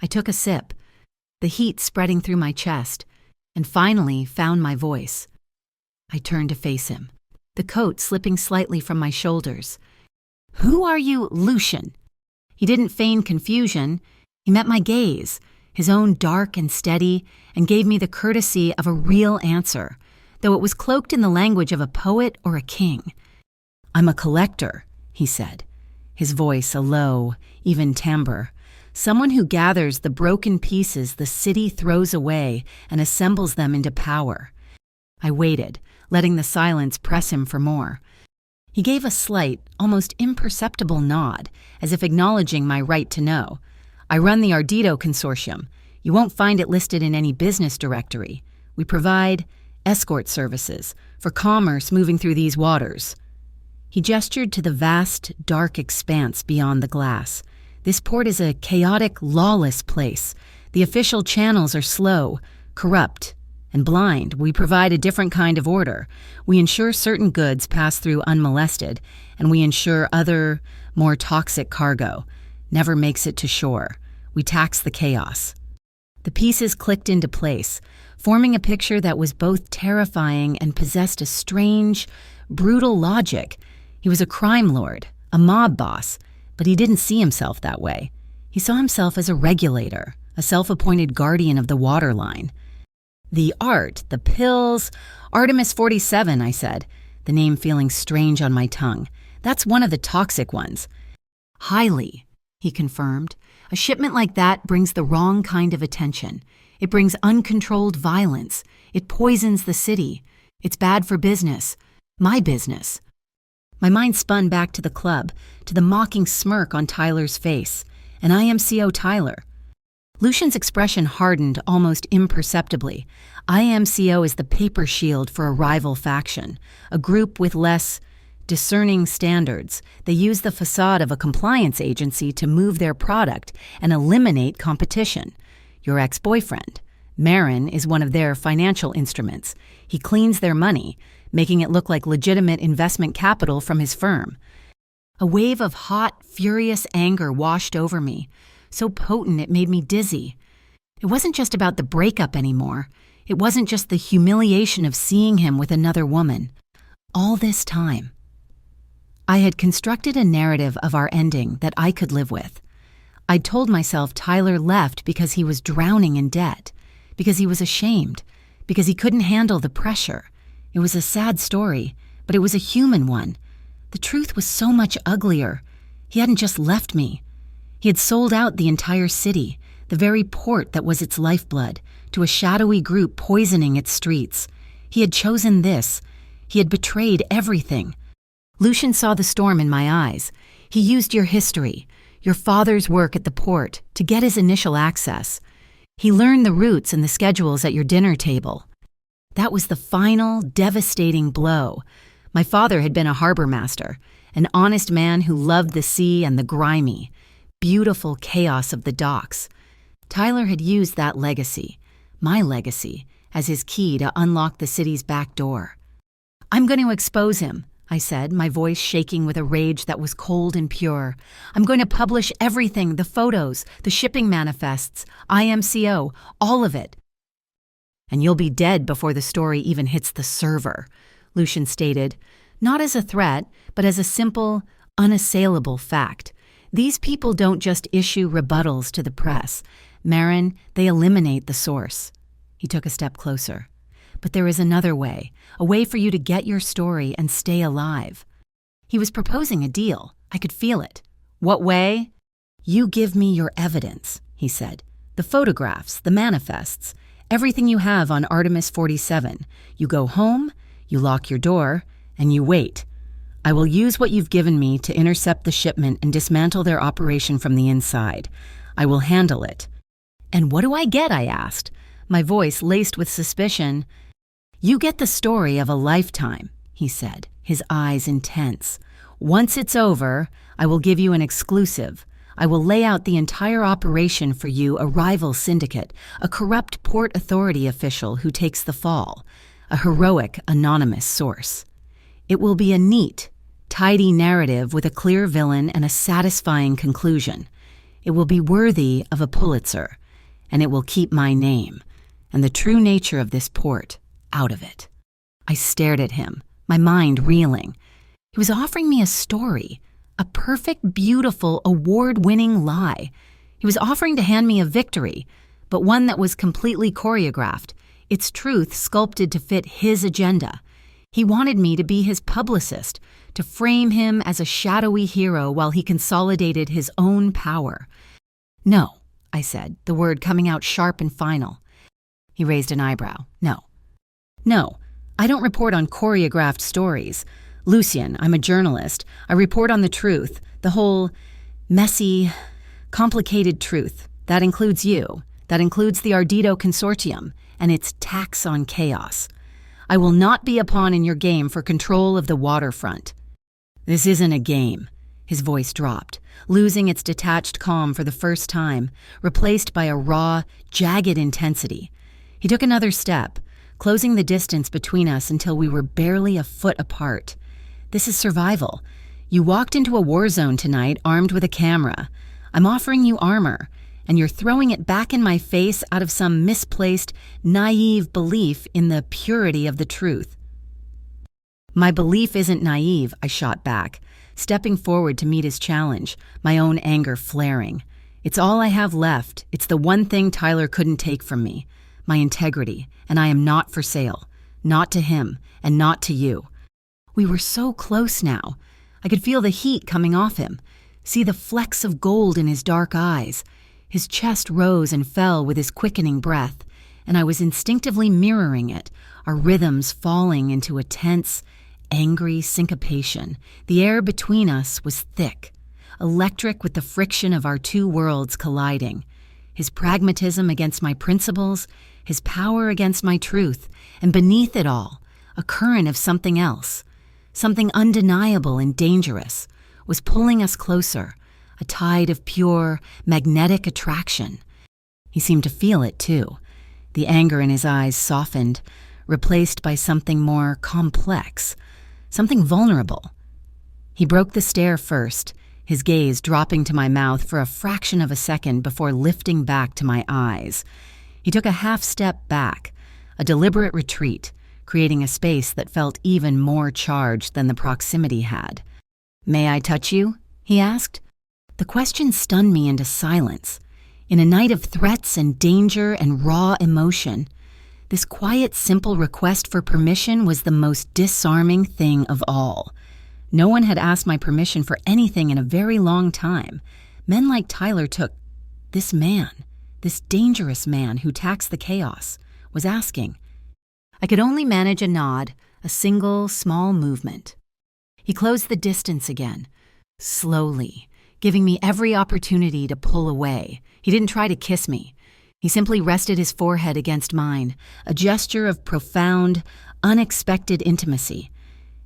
I took a sip, the heat spreading through my chest, and finally found my voice. I turned to face him, the coat slipping slightly from my shoulders. "Who are you, Lucian?" He didn't feign confusion. He met my gaze, his own dark and steady, and gave me the courtesy of a real answer, though it was cloaked in the language of a poet or a king. "I'm a collector," he said, his voice a low, even timbre, someone who gathers the broken pieces the city throws away and assembles them into power. I waited, letting the silence press him for more. He gave a slight, almost imperceptible nod, as if acknowledging my right to know. "I run the Ardito Consortium. You won't find it listed in any business directory. We provide escort services for commerce moving through these waters." He gestured to the vast, dark expanse beyond the glass. "This port is a chaotic, lawless place. The official channels are slow, corrupt, and blind. We provide a different kind of order. We ensure certain goods pass through unmolested, and we ensure other, more toxic cargo never makes it to shore. We tax the chaos." The pieces clicked into place, forming a picture that was both terrifying and possessed a strange, brutal logic. He was a crime lord, a mob boss, but he didn't see himself that way. He saw himself as a regulator, a self-appointed guardian of the waterline. "The art, the pills, Artemis 47, I said, the name feeling strange on my tongue. "That's one of the toxic ones." "Highly," he confirmed. A shipment like that brings the wrong kind of attention. It brings uncontrolled violence. It poisons the city. It's bad for business. My business. My mind spun back to the club, to the mocking smirk on Tyler's face. And IMCO Tyler. Lucian's expression hardened almost imperceptibly. IMCO is the paper shield for a rival faction, a group with less discerning standards. They use the facade of a compliance agency to move their product and eliminate competition. Your ex-boyfriend, Marin, is one of their financial instruments. He cleans their money, making it look like legitimate investment capital from his firm. A wave of hot, furious anger washed over me, so potent it made me dizzy. It wasn't just about the breakup anymore. It wasn't just the humiliation of seeing him with another woman. All this time, I had constructed a narrative of our ending that I could live with. I'd told myself Tyler left because he was drowning in debt, because he was ashamed, because he couldn't handle the pressure. It was a sad story, but it was a human one. The truth was so much uglier. He hadn't just left me. He had sold out the entire city, the very port that was its lifeblood, to a shadowy group poisoning its streets. He had chosen this. He had betrayed everything. Lucian saw the storm in my eyes. He used your history, your father's work at the port, to get his initial access. He learned the routes and the schedules at your dinner table. That was the final, devastating blow. My father had been a harbor master, an honest man who loved the sea and the grimy, beautiful chaos of the docks. Tyler had used that legacy, my legacy, as his key to unlock the city's back door. "I'm going to expose him," I said, my voice shaking with a rage that was cold and pure. "I'm going to publish everything, the photos, the shipping manifests, IMCO, all of it." "And you'll be dead before the story even hits the server," Lucian stated, not as a threat, but as a simple, unassailable fact. These people don't just issue rebuttals to the press. Marin, they eliminate the source. He took a step closer. "But there is another way, a way for you to get your story and stay alive." He was proposing a deal. I could feel it. "What way?" "You give me your evidence," he said. "The photographs, the manifests, everything you have on Artemis 47. You go home, you lock your door, and you wait. I will use what you've given me to intercept the shipment and dismantle their operation from the inside. I will handle it." "And what do I get?" I asked, my voice laced with suspicion. "You get the story of a lifetime," he said, his eyes intense. "Once it's over, I will give you an exclusive. I will lay out the entire operation for you, a rival syndicate, a corrupt port authority official who takes the fall, a heroic, anonymous source. It will be a neat, tidy narrative with a clear villain and a satisfying conclusion. It will be worthy of a Pulitzer, and it will keep my name and the true nature of this port out of it." I stared at him, my mind reeling. He was offering me a story, a perfect, beautiful, award-winning lie. He was offering to hand me a victory, but one that was completely choreographed, its truth sculpted to fit his agenda. He wanted me to be his publicist, to frame him as a shadowy hero while he consolidated his own power. "No," I said, the word coming out sharp and final. He raised an eyebrow. "No. No, I don't report on choreographed stories. Lucian, I'm a journalist. I report on the truth, the whole messy, complicated truth. That includes you. That includes the Ardito Consortium and its tax on chaos. I will not be a pawn in your game for control of the waterfront." "This isn't a game." His voice dropped, losing its detached calm for the first time, replaced by a raw, jagged intensity. He took another step, closing the distance between us until we were barely a foot apart. "This is survival. You walked into a war zone tonight armed with a camera. I'm offering you armor, and you're throwing it back in my face out of some misplaced, naive belief in the purity of the truth." "My belief isn't naive," I shot back, stepping forward to meet his challenge, my own anger flaring. "It's all I have left. It's the one thing Tyler couldn't take from me, my integrity, and I am not for sale. Not to him, and not to you." We were so close now. I could feel the heat coming off him. see the flecks of gold in his dark eyes. His chest rose and fell with his quickening breath, and I was instinctively mirroring it, our rhythms falling into a tense, angry syncopation. The air between us was thick, electric with the friction of our two worlds colliding. His pragmatism against my principles, his power against my truth, and beneath it all, a current of something else, something undeniable and dangerous, was pulling us closer, a tide of pure, magnetic attraction. He seemed to feel it, too. The anger in his eyes softened, replaced by something more complex, something vulnerable. He broke the stare first, his gaze dropping to my mouth for a fraction of a second before lifting back to my eyes. He took a half step back, a deliberate retreat, creating a space that felt even more charged than the proximity had. "May I touch you?" he asked. The question stunned me into silence. In a night of threats and danger and raw emotion, this quiet, simple request for permission was the most disarming thing of all. No one had asked my permission for anything in a very long time. Men like Tyler took. This man, this dangerous man who taxed the chaos, was asking. I could only manage a nod, a single, small movement. He closed the distance again, slowly, giving me every opportunity to pull away. He didn't try to kiss me. He simply rested his forehead against mine, a gesture of profound, unexpected intimacy.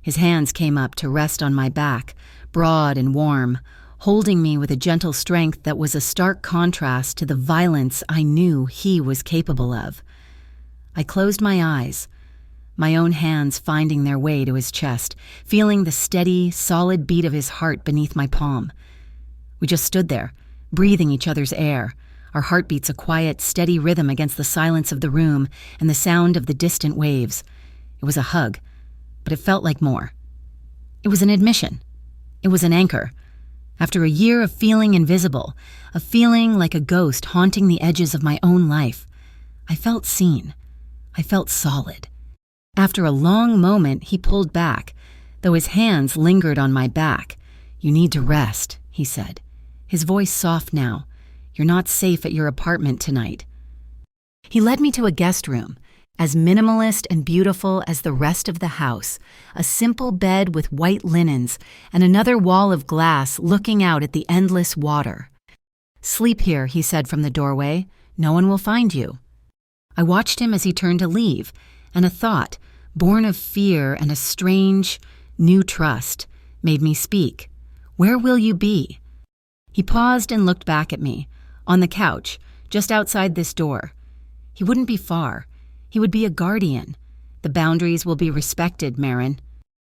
His hands came up to rest on my back, broad and warm, holding me with a gentle strength that was a stark contrast to the violence I knew he was capable of. I closed my eyes, my own hands finding their way to his chest, feeling the steady, solid beat of his heart beneath my palm. We just stood there, breathing each other's air, our heartbeats a quiet, steady rhythm against the silence of the room and the sound of the distant waves. It was a hug, but it felt like more. It was an admission. It was an anchor. After a year of feeling invisible, of feeling like a ghost haunting the edges of my own life, I felt seen. I felt solid. After a long moment, he pulled back, though his hands lingered on my back. "You need to rest," he said, his voice soft now. "You're not safe at your apartment tonight." He led me to a guest room, as minimalist and beautiful as the rest of the house, a simple bed with white linens and another wall of glass looking out at the endless water. "Sleep here," he said from the doorway. "No one will find you." I watched him as he turned to leave, and a thought, born of fear and a strange, new trust, made me speak. "Where will you be?" He paused and looked back at me, on the couch, just outside this door. He wouldn't be far. He would be a guardian. The boundaries will be respected, Marin.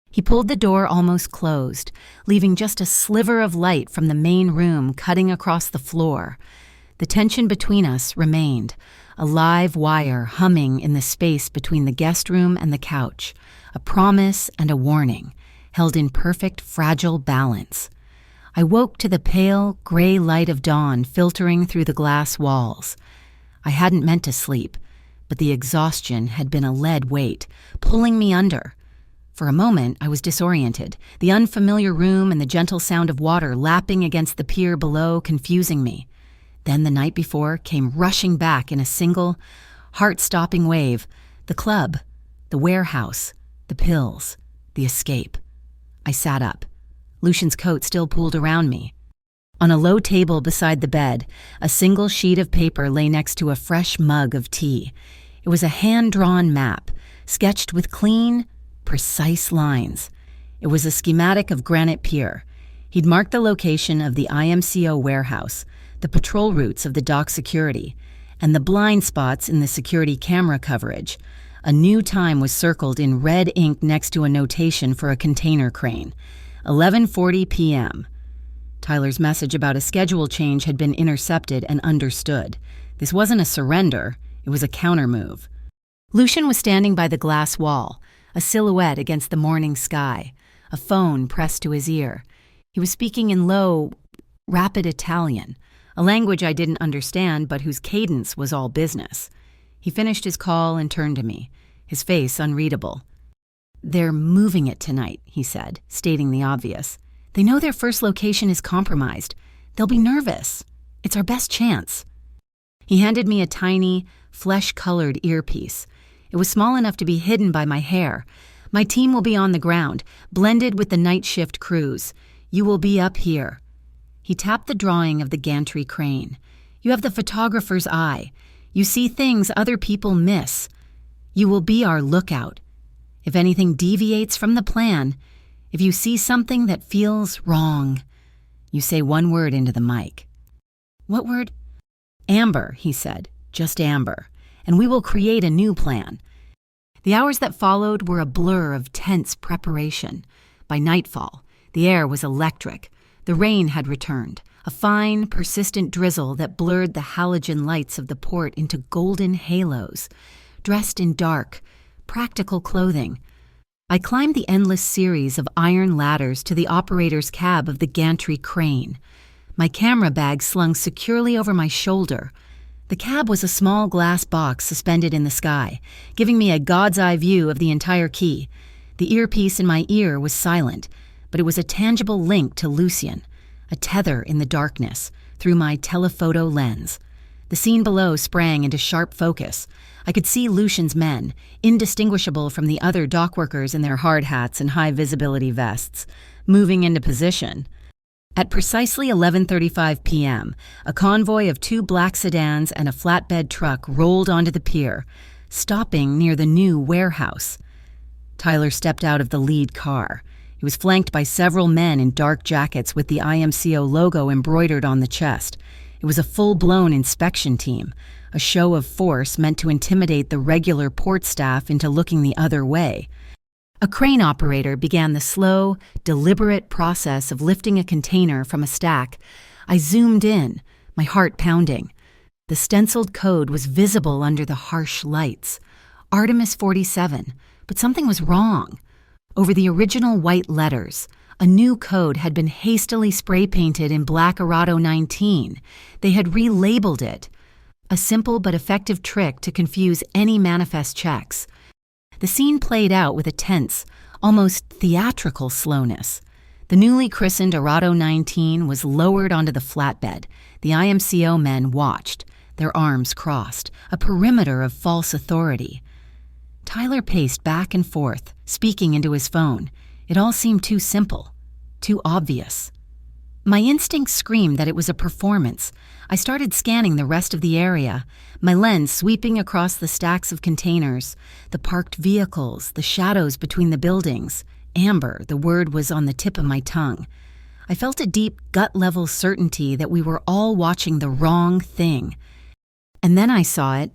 He pulled the door almost closed, leaving just a sliver of light from the main room cutting across the floor. The tension between us remained, a live wire humming in the space between the guest room and the couch, a promise and a warning, held in perfect, fragile balance. I woke to the pale, gray light of dawn filtering through the glass walls. I hadn't meant to sleep, but the exhaustion had been a lead weight, pulling me under. For a moment, I was disoriented, the unfamiliar room and the gentle sound of water lapping against the pier below confusing me. Then the night before came rushing back in a single, heart-stopping wave. The club, the warehouse, the pills, the escape. I sat up. Lucian's coat still pulled around me. On a low table beside the bed, a single sheet of paper lay next to a fresh mug of tea. It was a hand-drawn map, sketched with clean, precise lines. It was a schematic of Granite Pier. He'd marked the location of the IMCO warehouse, the patrol routes of the dock security, and the blind spots in the security camera coverage. A new time was circled in red ink next to a notation for a container crane. 11:40 p.m. Tyler's message about a schedule change had been intercepted and understood. This wasn't a surrender, it was a countermove. Lucian was standing by the glass wall, a silhouette against the morning sky, a phone pressed to his ear. He was speaking in low, rapid Italian, a language I didn't understand but whose cadence was all business. He finished his call and turned to me, his face unreadable. "They're moving it tonight," he said, stating the obvious. They know their first location is compromised. They'll be nervous. It's our best chance." He handed me a tiny, flesh-colored earpiece. It was small enough to be hidden by my hair. "My team will be on the ground, blended with the night shift crews. You will be up here." He tapped the drawing of the gantry crane. "You have the photographer's eye. You see things other people miss. You will be our lookout. If anything deviates from the plan, if you see something that feels wrong, you say one word into the mic." "What word?" "Amber," he said. "Just Amber. And we will create a new plan." The hours that followed were a blur of tense preparation. By nightfall, the air was electric. The rain had returned, a fine, persistent drizzle that blurred the halogen lights of the port into golden halos. Dressed in dark, practical clothing, I climbed the endless series of iron ladders to the operator's cab of the gantry crane. My camera bag slung securely over my shoulder. The cab was a small glass box suspended in the sky, giving me a god's-eye view of the entire quay. The earpiece in my ear was silent, but it was a tangible link to Lucien, a tether in the darkness, through my telephoto lens. The scene below sprang into sharp focus. I could see Lucien's men, indistinguishable from the other dockworkers in their hard hats and high-visibility vests, moving into position. At precisely 11:35 p.m., a convoy of 2 black sedans and a flatbed truck rolled onto the pier, stopping near the new warehouse. Tyler stepped out of the lead car. He was flanked by several men in dark jackets with the IMCO logo embroidered on the chest. It was a full-blown inspection team, a show of force meant to intimidate the regular port staff into looking the other way. A crane operator began the slow, deliberate process of lifting a container from a stack. I zoomed in, my heart pounding. The stenciled code was visible under the harsh lights. Artemis 47, but something was wrong. Over the original white letters, a new code had been hastily spray-painted in black Arado 19. They had relabeled it. A simple but effective trick to confuse any manifest checks. The scene played out with a tense, almost theatrical slowness. The newly christened Arado 19 was lowered onto the flatbed. The IMCO men watched, their arms crossed, a perimeter of false authority. Tyler paced back and forth, speaking into his phone. It all seemed too simple, too obvious. My instincts screamed that it was a performance. I started scanning the rest of the area, my lens sweeping across the stacks of containers, the parked vehicles, the shadows between the buildings. Amber, the word was on the tip of my tongue. I felt a deep, gut-level certainty that we were all watching the wrong thing. And then I saw it.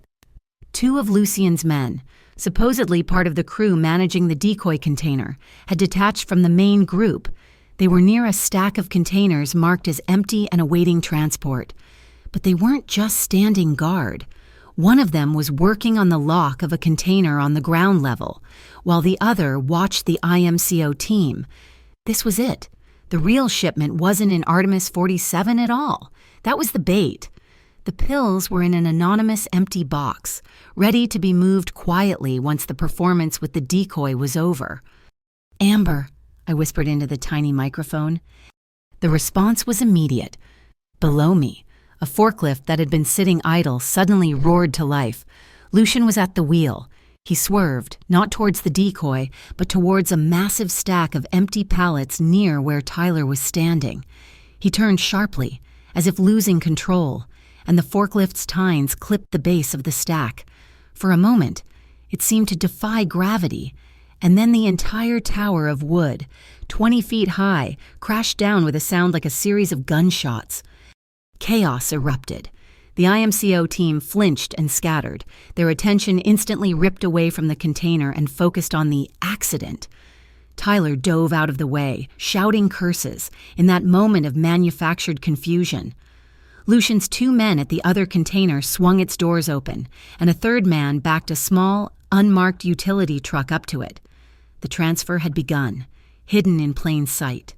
2 of Lucien's men, supposedly part of the crew managing the decoy container, had detached from the main group. They were near a stack of containers marked as empty and awaiting transport. But they weren't just standing guard. One of them was working on the lock of a container on the ground level, while the other watched the IMCO team. This was it. The real shipment wasn't in Artemis 47 at all. That was the bait. The pills were in an anonymous empty box, ready to be moved quietly once the performance with the decoy was over. "Amber," I whispered into the tiny microphone. The response was immediate. Below me, a forklift that had been sitting idle suddenly roared to life. Lucien was at the wheel. He swerved, not towards the decoy, but towards a massive stack of empty pallets near where Tyler was standing. He turned sharply, as if losing control, and the forklift's tines clipped the base of the stack. For a moment, it seemed to defy gravity, and then the entire tower of wood, 20 feet high, crashed down with a sound like a series of gunshots. Chaos erupted. The IMCO team flinched and scattered, their attention instantly ripped away from the container and focused on the accident. Tyler dove out of the way, shouting curses, in that moment of manufactured confusion. Lucien's 2 men at the other container swung its doors open, and a third man backed a small, unmarked utility truck up to it. The transfer had begun, hidden in plain sight.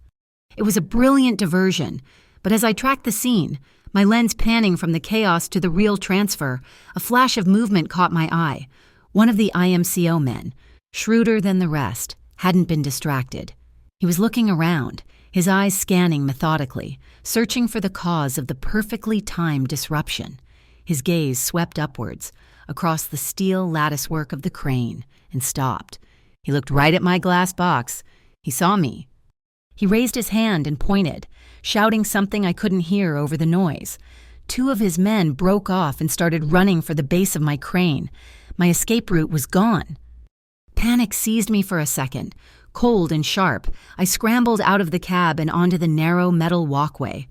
It was a brilliant diversion, but as I tracked the scene, my lens panning from the chaos to the real transfer, a flash of movement caught my eye. One of the IMCO men, shrewder than the rest, hadn't been distracted. He was looking around, his eyes scanning methodically, searching for the cause of the perfectly timed disruption. His gaze swept upwards, across the steel latticework of the crane, and stopped. He looked right at my glass box. He saw me. He raised his hand and pointed, shouting something I couldn't hear over the noise. Two of his men broke off and started running for the base of my crane. My escape route was gone. Panic seized me for a second. Cold and sharp, I scrambled out of the cab and onto the narrow metal walkway.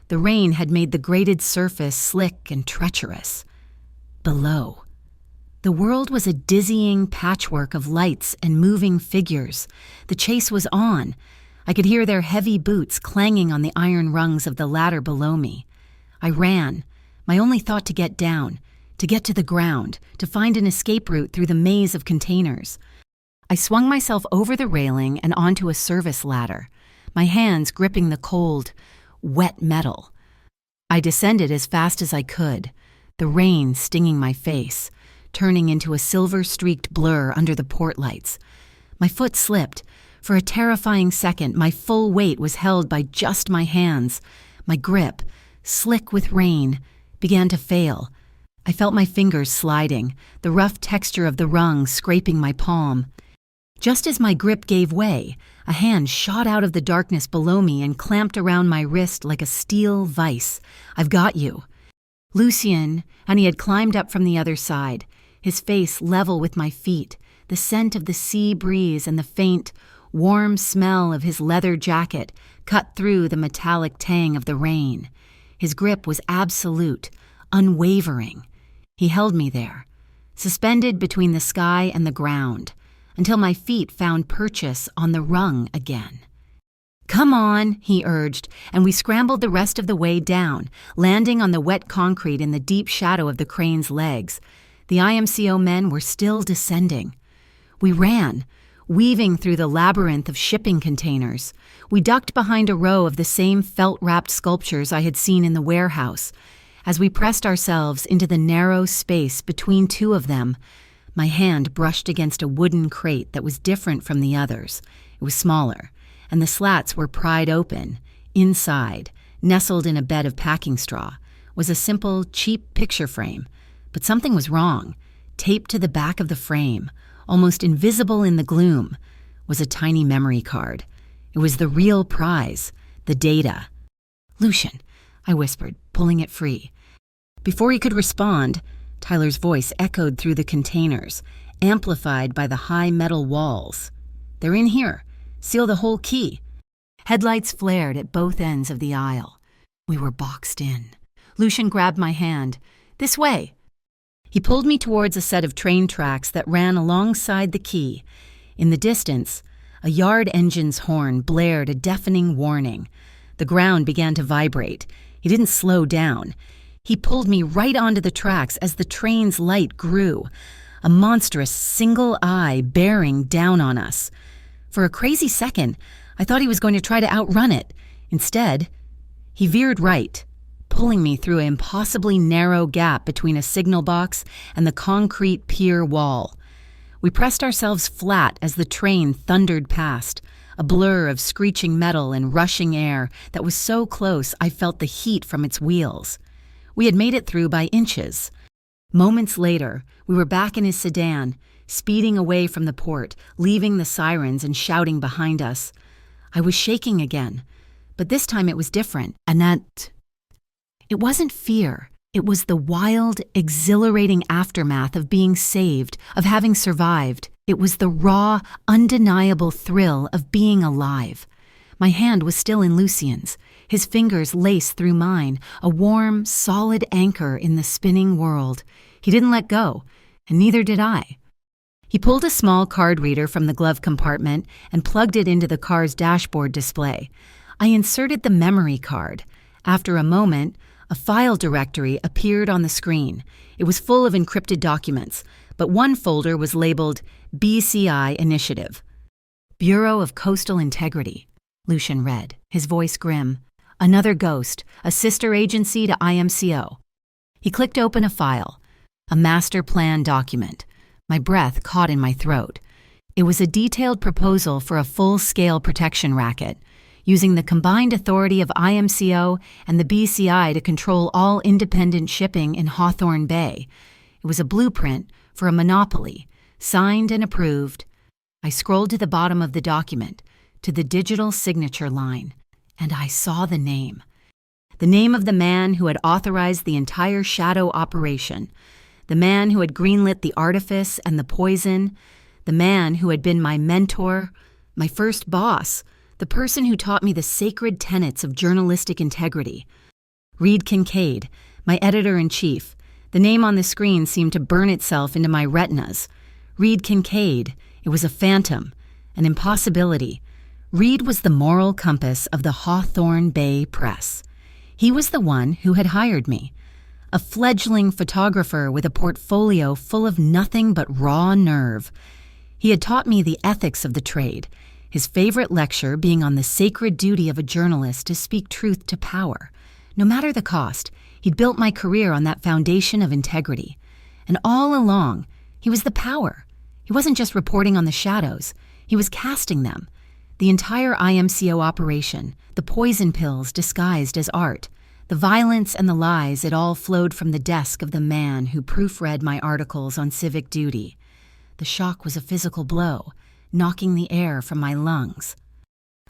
The rain had made the grated surface slick and treacherous. Below, the world was a dizzying patchwork of lights and moving figures. The chase was on. I could hear their heavy boots clanging on the iron rungs of the ladder below me. I ran, my only thought to get down, to get to the ground, to find an escape route through the maze of containers. I swung myself over the railing and onto a service ladder, my hands gripping the cold, wet metal. I descended as fast as I could, the rain stinging my face, turning into a silver-streaked blur under the port lights. My foot slipped. For a terrifying second, my full weight was held by just my hands. My grip, slick with rain, began to fail. I felt my fingers sliding, the rough texture of the rungs scraping my palm. Just as my grip gave way, a hand shot out of the darkness below me and clamped around my wrist like a steel vice. "I've got you." Lucien, and he had climbed up from the other side, his face level with my feet, the scent of the sea breeze and the faint, warm smell of his leather jacket cut through the metallic tang of the rain. His grip was absolute, unwavering. He held me there, suspended between the sky and the ground, until my feet found purchase on the rung again. "Come on," he urged, and we scrambled the rest of the way down, landing on the wet concrete in the deep shadow of the crane's legs. The IMCO men were still descending. We ran, weaving through the labyrinth of shipping containers. We ducked behind a row of the same felt-wrapped sculptures I had seen in the warehouse. As we pressed ourselves into the narrow space between two of them, my hand brushed against a wooden crate that was different from the others. It was smaller, and the slats were pried open. Inside, nestled in a bed of packing straw, was a simple, cheap picture frame. But something was wrong. Taped to the back of the frame, almost invisible in the gloom, was a tiny memory card. It was the real prize, the data. "Lucien," I whispered, pulling it free. Before he could respond, Tyler's voice echoed through the containers, amplified by the high metal walls. "They're in here. Seal the whole key." Headlights flared at both ends of the aisle. We were boxed in. Lucien grabbed my hand. "This way." He pulled me towards a set of train tracks that ran alongside the key. In the distance, a yard engine's horn blared a deafening warning. The ground began to vibrate. He didn't slow down. He pulled me right onto the tracks as the train's light grew, a monstrous single eye bearing down on us. For a crazy second, I thought he was going to try to outrun it. Instead, he veered right, pulling me through an impossibly narrow gap between a signal box and the concrete pier wall. We pressed ourselves flat as the train thundered past, a blur of screeching metal and rushing air that was so close I felt the heat from its wheels. We had made it through by inches. Moments later, we were back in his sedan, speeding away from the port, leaving the sirens and shouting behind us. I was shaking again, but this time it was different, Annette. It wasn't fear. It was the wild, exhilarating aftermath of being saved, of having survived. It was the raw, undeniable thrill of being alive. My hand was still in Lucien's, his fingers laced through mine, a warm, solid anchor in the spinning world. He didn't let go, and neither did I. He pulled a small card reader from the glove compartment and plugged it into the car's dashboard display. I inserted the memory card. After a moment, a file directory appeared on the screen. It was full of encrypted documents, but one folder was labeled BCI Initiative. Bureau of Coastal Integrity, Lucien read, his voice grim. Another ghost, a sister agency to IMCO. He clicked open a file, a master plan document. My breath caught in my throat. It was a detailed proposal for a full-scale protection racket. using the combined authority of IMCO and the BCI to control all independent shipping in Hawthorne Bay. It was a blueprint for a monopoly, signed and approved. I scrolled to the bottom of the document, to the digital signature line, and I saw the name. The name of the man who had authorized the entire shadow operation, the man who had greenlit the artifice and the poison, the man who had been my mentor, my first boss, the person who taught me the sacred tenets of journalistic integrity. Reed Kincaid, my editor-in-chief. The name on the screen seemed to burn itself into my retinas. Reed Kincaid. It was a phantom, an impossibility. Reed was the moral compass of the Hawthorne Bay Press. He was the one who had hired me, a fledgling photographer with a portfolio full of nothing but raw nerve. He had taught me the ethics of the trade, his favorite lecture being on the sacred duty of a journalist to speak truth to power. No matter the cost, he'd built my career on that foundation of integrity. And all along, he was the power. He wasn't just reporting on the shadows, he was casting them. The entire IMCO operation, the poison pills disguised as art, the violence and the lies, it all flowed from the desk of the man who proofread my articles on civic duty. The shock was a physical blow, knocking the air from my lungs.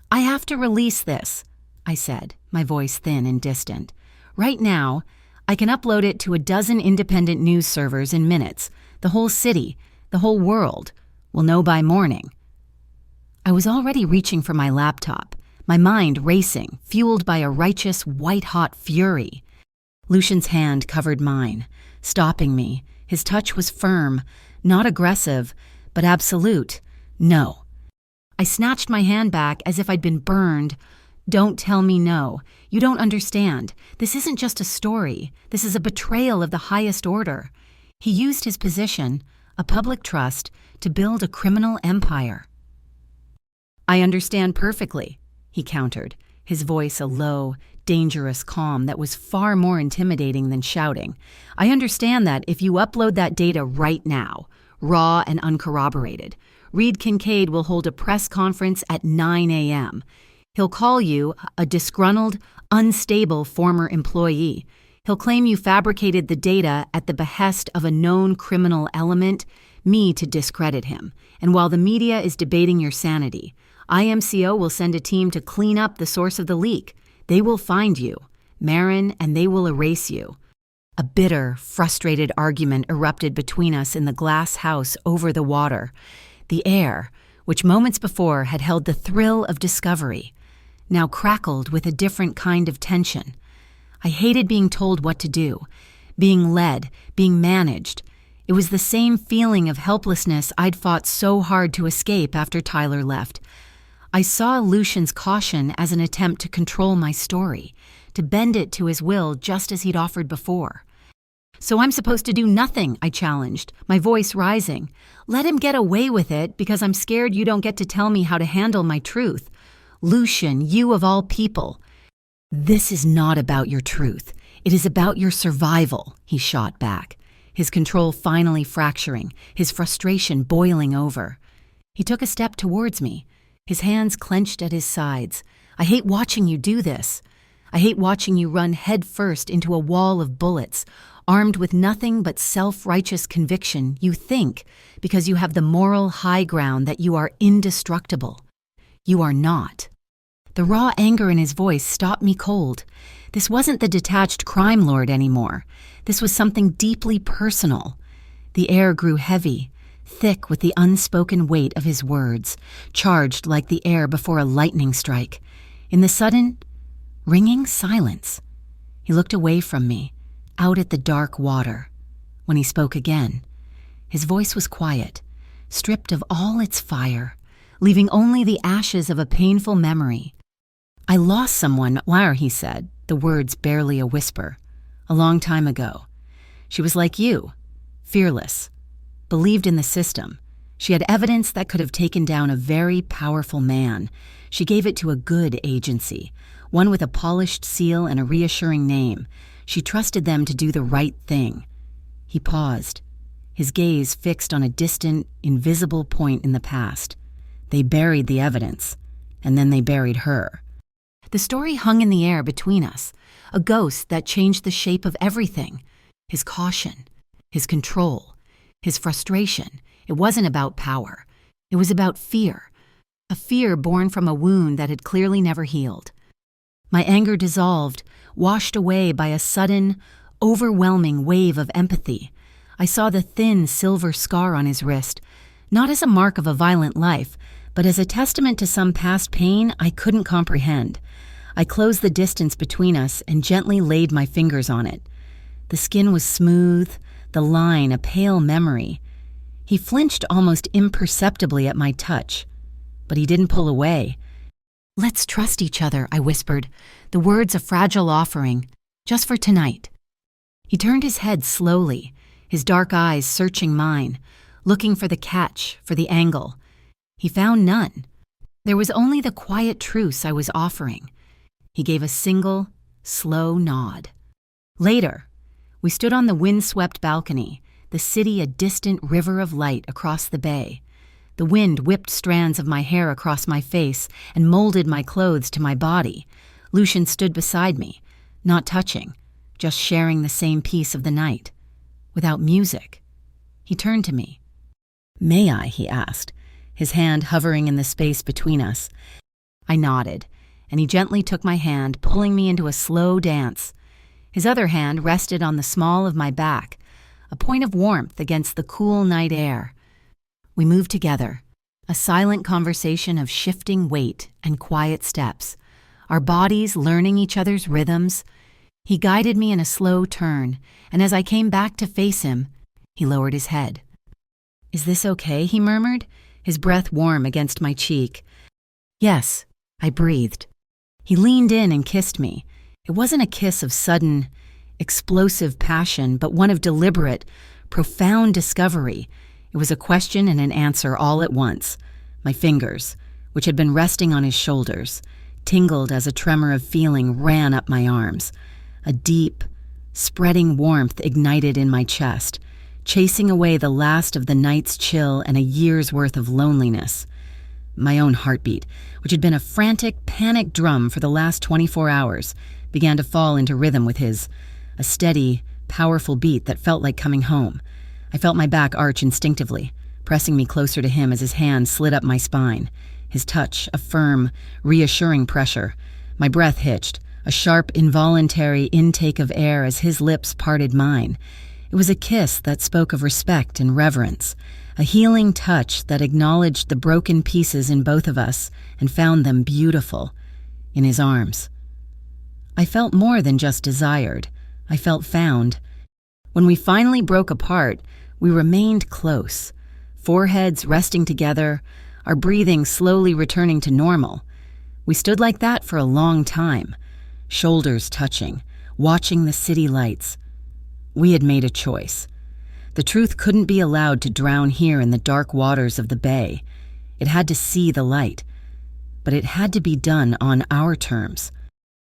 "I have to release this," I said, my voice thin and distant. "Right now, I can upload it to a dozen independent news servers in minutes. The whole city, the whole world, will know by morning." I was already reaching for my laptop, my mind racing, fueled by a righteous, white-hot fury. Lucian's hand covered mine, stopping me. His touch was firm, not aggressive, but absolute. No. I snatched my hand back as if I'd been burned. "Don't tell me no. You don't understand. This isn't just a story. This is a betrayal of the highest order." He used his position, a public trust, to build a criminal empire. "I understand perfectly," he countered, his voice a low, dangerous calm that was far more intimidating than shouting. "I understand that if you upload that data right now, raw and uncorroborated, Reed Kincaid will hold a press conference at 9 a.m. He'll call you a disgruntled, unstable former employee. He'll claim you fabricated the data at the behest of a known criminal element, me to discredit him. And while the media is debating your sanity, IMCO will send a team to clean up the source of the leak. They will find you, Marin, and they will erase you." A bitter, frustrated argument erupted between us in the glass house over the water. The air, which moments before had held the thrill of discovery, now crackled with a different kind of tension. I hated being told what to do, being led, being managed. It was the same feeling of helplessness I'd fought so hard to escape after Tyler left. I saw Lucian's caution as an attempt to control my story, to bend it to his will just as he'd offered before. "So I'm supposed to do nothing," I challenged, my voice rising. "Let him get away with it because I'm scared you don't get to tell me how to handle my truth. Lucian, you of all people." "This is not about your truth. It is about your survival," he shot back, his control finally fracturing, his frustration boiling over. He took a step towards me, his hands clenched at his sides. "I hate watching you do this. I hate watching you run headfirst into a wall of bullets, armed with nothing but self-righteous conviction. You think, because you have the moral high ground, that you are indestructible. You are not." The raw anger in his voice stopped me cold. This wasn't the detached crime lord anymore. This was something deeply personal. The air grew heavy, thick with the unspoken weight of his words, charged like the air before a lightning strike. In the sudden, ringing silence, he looked away from me, out at the dark water. When he spoke again, his voice was quiet, stripped of all its fire, leaving only the ashes of a painful memory. "I lost someone," he said, the words barely a whisper, "a long time ago. She was like you, fearless, believed in the system. She had evidence that could have taken down a very powerful man. She gave it to a good agency, one with a polished seal and a reassuring name. She trusted them to do the right thing." He paused, his gaze fixed on a distant, invisible point in the past. "They buried the evidence, and then they buried her. The story hung in the air between us, a ghost that changed the shape of everything. His caution, his control, his frustration. It wasn't about power. It was about fear, a fear born from a wound that had clearly never healed. My anger dissolved, washed away by a sudden, overwhelming wave of empathy. I saw the thin silver scar on his wrist, not as a mark of a violent life, but as a testament to some past pain I couldn't comprehend. I closed the distance between us and gently laid my fingers on it. The skin was smooth, the line a pale memory. He flinched almost imperceptibly at my touch, but he didn't pull away. "Let's trust each other," I whispered, the words a fragile offering, just for tonight. He turned his head slowly, his dark eyes searching mine, looking for the catch, for the angle. He found none. There was only the quiet truce I was offering. He gave a single, slow nod. Later, we stood on the wind-swept balcony, the city a distant river of light across the bay. The wind whipped strands of my hair across my face and molded my clothes to my body. Lucian stood beside me, not touching, just sharing the same piece of the night. Without music. He turned to me. "May I?" he asked, his hand hovering in the space between us. I nodded, and he gently took my hand, pulling me into a slow dance. His other hand rested on the small of my back, a point of warmth against the cool night air. We moved together, a silent conversation of shifting weight and quiet steps, our bodies learning each other's rhythms. He guided me in a slow turn, and as I came back to face him, he lowered his head. "Is this okay?" he murmured, his breath warm against my cheek. "Yes," I breathed. He leaned in and kissed me. It wasn't a kiss of sudden, explosive passion, but one of deliberate, profound discovery. It was a question and an answer all at once. My fingers, which had been resting on his shoulders, tingled as a tremor of feeling ran up my arms. A deep, spreading warmth ignited in my chest, chasing away the last of the night's chill and a year's worth of loneliness. My own heartbeat, which had been a frantic, panic drum for the last 24 hours, began to fall into rhythm with his, a steady, powerful beat that felt like coming home. I felt my back arch instinctively, pressing me closer to him as his hand slid up my spine. His touch, a firm, reassuring pressure. My breath hitched, a sharp, involuntary intake of air as his lips parted mine. It was a kiss that spoke of respect and reverence, a healing touch that acknowledged the broken pieces in both of us and found them beautiful in his arms. I felt more than just desired. I felt found. When we finally broke apart, we remained close, foreheads resting together, our breathing slowly returning to normal. We stood like that for a long time, shoulders touching, watching the city lights. We had made a choice. The truth couldn't be allowed to drown here in the dark waters of the bay. It had to see the light, but it had to be done on our terms.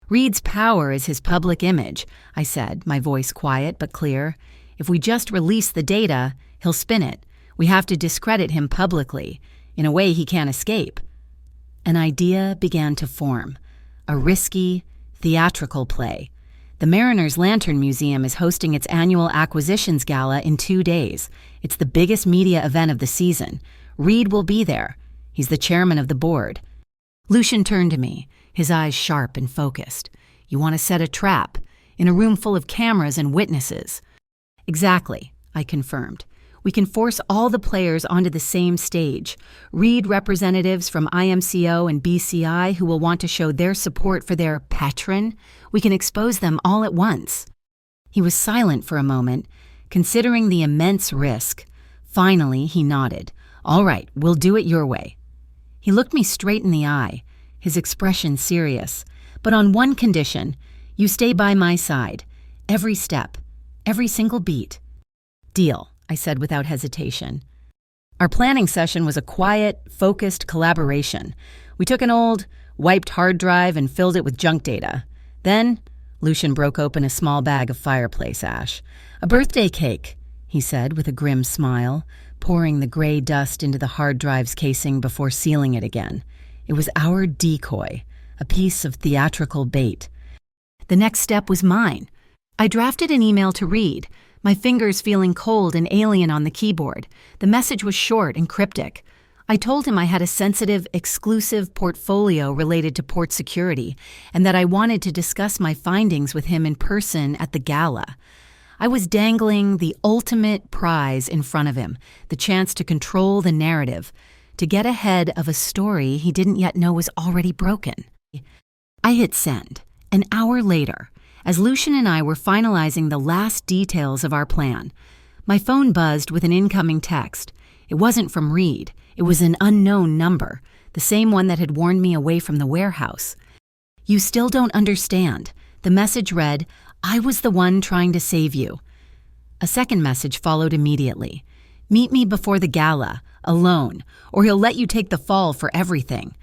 "Reed's power is his public image," I said, my voice quiet but clear. "If we just release the data, he'll spin it. We have to discredit him publicly, in a way he can't escape." An idea began to form, a risky, theatrical play. The Mariners Lantern Museum is hosting its annual Acquisitions Gala in 2 days. It's the biggest media event of the season. Reed will be there. He's the chairman of the board. Lucian turned to me, his eyes sharp and focused. "You want to set a trap, in a room full of cameras and witnesses." "Exactly," I confirmed. "We can force all the players onto the same stage. Reed representatives from IMCO and BCI who will want to show their support for their patron. We can expose them all at once." He was silent for a moment, considering the immense risk. Finally, he nodded. "All right, we'll do it your way." He looked me straight in the eye, his expression serious. "But on one condition, you stay by my side. Every step, every single beat." "Deal," I said without hesitation. Our planning session was a quiet, focused collaboration. We took an old, wiped hard drive and filled it with junk data. Then, Lucian broke open a small bag of fireplace ash. "A birthday cake," he said with a grim smile, pouring the gray dust into the hard drive's casing before sealing it again. It was our decoy, a piece of theatrical bait. The next step was mine. I drafted an email to Reed, my fingers feeling cold and alien on the keyboard. The message was short and cryptic. I told him I had a sensitive, exclusive portfolio related to port security and that I wanted to discuss my findings with him in person at the gala. I was dangling the ultimate prize in front of him, the chance to control the narrative, to get ahead of a story he didn't yet know was already broken. I hit send. An hour later, as Lucian and I were finalizing the last details of our plan, my phone buzzed with an incoming text. It wasn't from Reed. It was an unknown number, the same one that had warned me away from the warehouse. "You still don't understand." The message read, "I was the one trying to save you." A second message followed immediately. "Meet me before the gala, alone, or he'll let you take the fall for everything."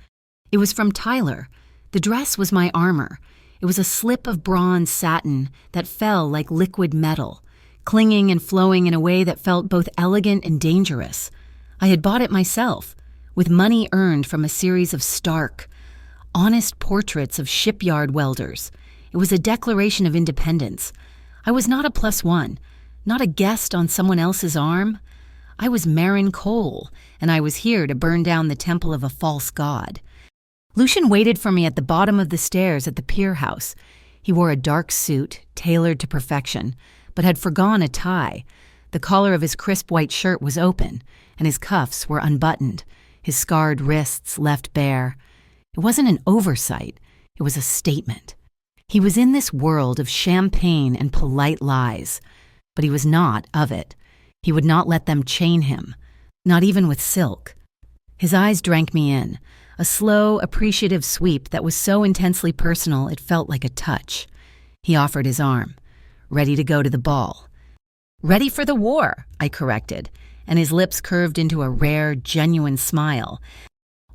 It was from Tyler. The dress was my armor. It was a slip of bronze satin that fell like liquid metal, clinging and flowing in a way that felt both elegant and dangerous. I had bought it myself, with money earned from a series of stark, honest portraits of shipyard welders. It was a declaration of independence. I was not a +1, not a guest on someone else's arm. I was Marin Cole, and I was here to burn down the temple of a false god. Lucian waited for me at the bottom of the stairs at the pier house. He wore a dark suit, tailored to perfection, but had forgone a tie. The collar of his crisp white shirt was open, and his cuffs were unbuttoned, his scarred wrists left bare. It wasn't an oversight, it was a statement. He was in this world of champagne and polite lies, but he was not of it. He would not let them chain him, not even with silk. His eyes drank me in, a slow, appreciative sweep that was so intensely personal it felt like a touch. He offered his arm. "Ready to go to the ball." "Ready for the war," I corrected, and his lips curved into a rare, genuine smile.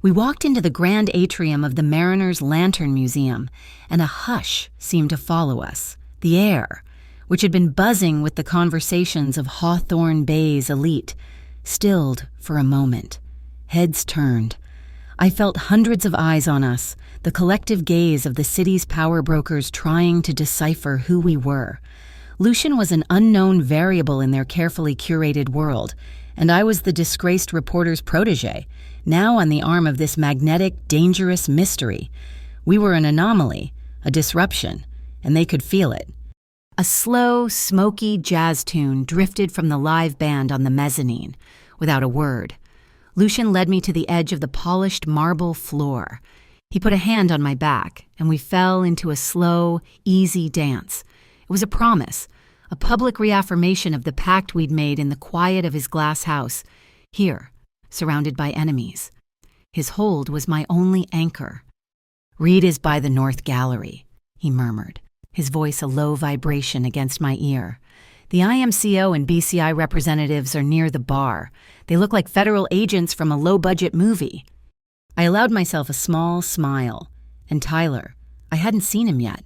We walked into the grand atrium of the Mariners' Lantern Museum, and a hush seemed to follow us. The air, which had been buzzing with the conversations of Hawthorne Bay's elite, stilled for a moment. Heads turned. I felt hundreds of eyes on us, the collective gaze of the city's power brokers trying to decipher who we were. Lucian was an unknown variable in their carefully curated world, and I was the disgraced reporter's protege, now on the arm of this magnetic, dangerous mystery. We were an anomaly, a disruption, and they could feel it. A slow, smoky jazz tune drifted from the live band on the mezzanine, without a word. Lucian led me to the edge of the polished marble floor. He put a hand on my back, and we fell into a slow, easy dance. It was a promise, a public reaffirmation of the pact we'd made in the quiet of his glass house, here, surrounded by enemies. His hold was my only anchor. "Reed is by the North Gallery," he murmured, his voice a low vibration against my ear. "The IMCO and BCI representatives are near the bar. They look like federal agents from a low-budget movie." I allowed myself a small smile. And Tyler, I hadn't seen him yet.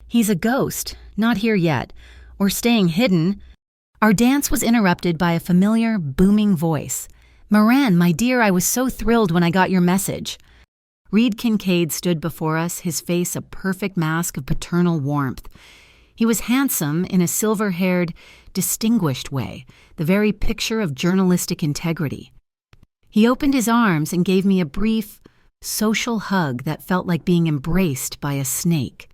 "He's a ghost, not here yet, or staying hidden." Our dance was interrupted by a familiar, booming voice. "Moran, my dear, I was so thrilled when I got your message." Reed Kincaid stood before us, his face a perfect mask of paternal warmth. He was handsome in a silver-haired, distinguished way, the very picture of journalistic integrity. He opened his arms and gave me a brief, social hug that felt like being embraced by a snake.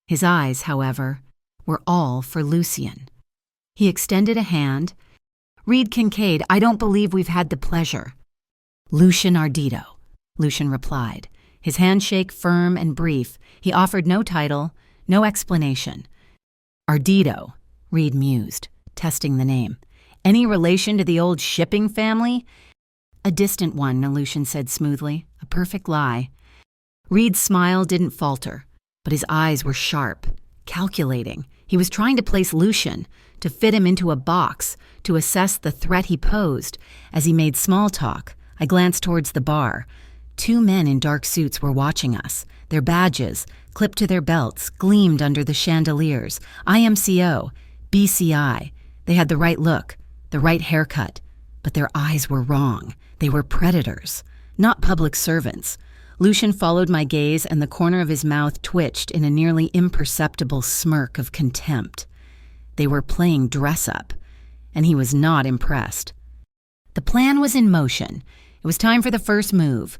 His eyes, however, were all for Lucian. He extended a hand. "Reed Kincaid, I don't believe we've had the pleasure." "Lucian Ardito," Lucian replied, his handshake firm and brief. He offered no title, no explanation. "Ardito," Reed mused, testing the name. "Any relation to the old shipping family?" "A distant one," Lucian said smoothly. "A perfect lie." Reed's smile didn't falter, but his eyes were sharp, calculating. He was trying to place Lucian, to fit him into a box, to assess the threat he posed. As he made small talk, I glanced towards the bar. 2 men in dark suits were watching us. Their badges, clipped to their belts, gleamed under the chandeliers. IMCO, BCI. They had the right look, the right haircut, but their eyes were wrong. They were predators, not public servants. Lucian followed my gaze, and the corner of his mouth twitched in a nearly imperceptible smirk of contempt. They were playing dress-up, and he was not impressed. The plan was in motion. It was time for the first move.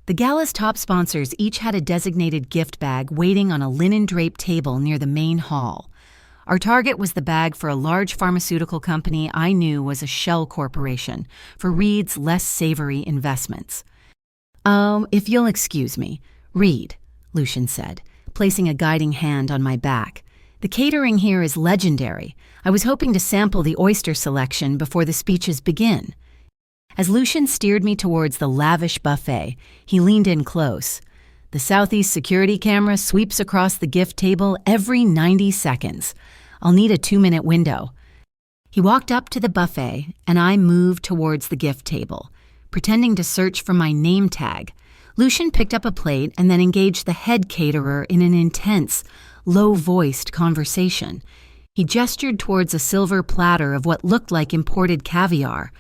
The gala's top sponsors each had a designated gift bag waiting on a linen-draped table near the main hall. Our target was the bag for a large pharmaceutical company I knew was a shell corporation for Reed's less savory investments. If you'll excuse me, Reed, Lucian said, placing a guiding hand on my back. The catering here is legendary. I was hoping to sample the oyster selection before the speeches begin. As Lucian steered me towards the lavish buffet, he leaned in close. The Southeast security camera sweeps across the gift table every 90 seconds. I'll need a 2-minute window. He walked up to the buffet, and I moved towards the gift table, pretending to search for my name tag. Lucian picked up a plate and then engaged the head caterer in an intense, low-voiced conversation. He gestured towards a silver platter of what looked like imported caviar.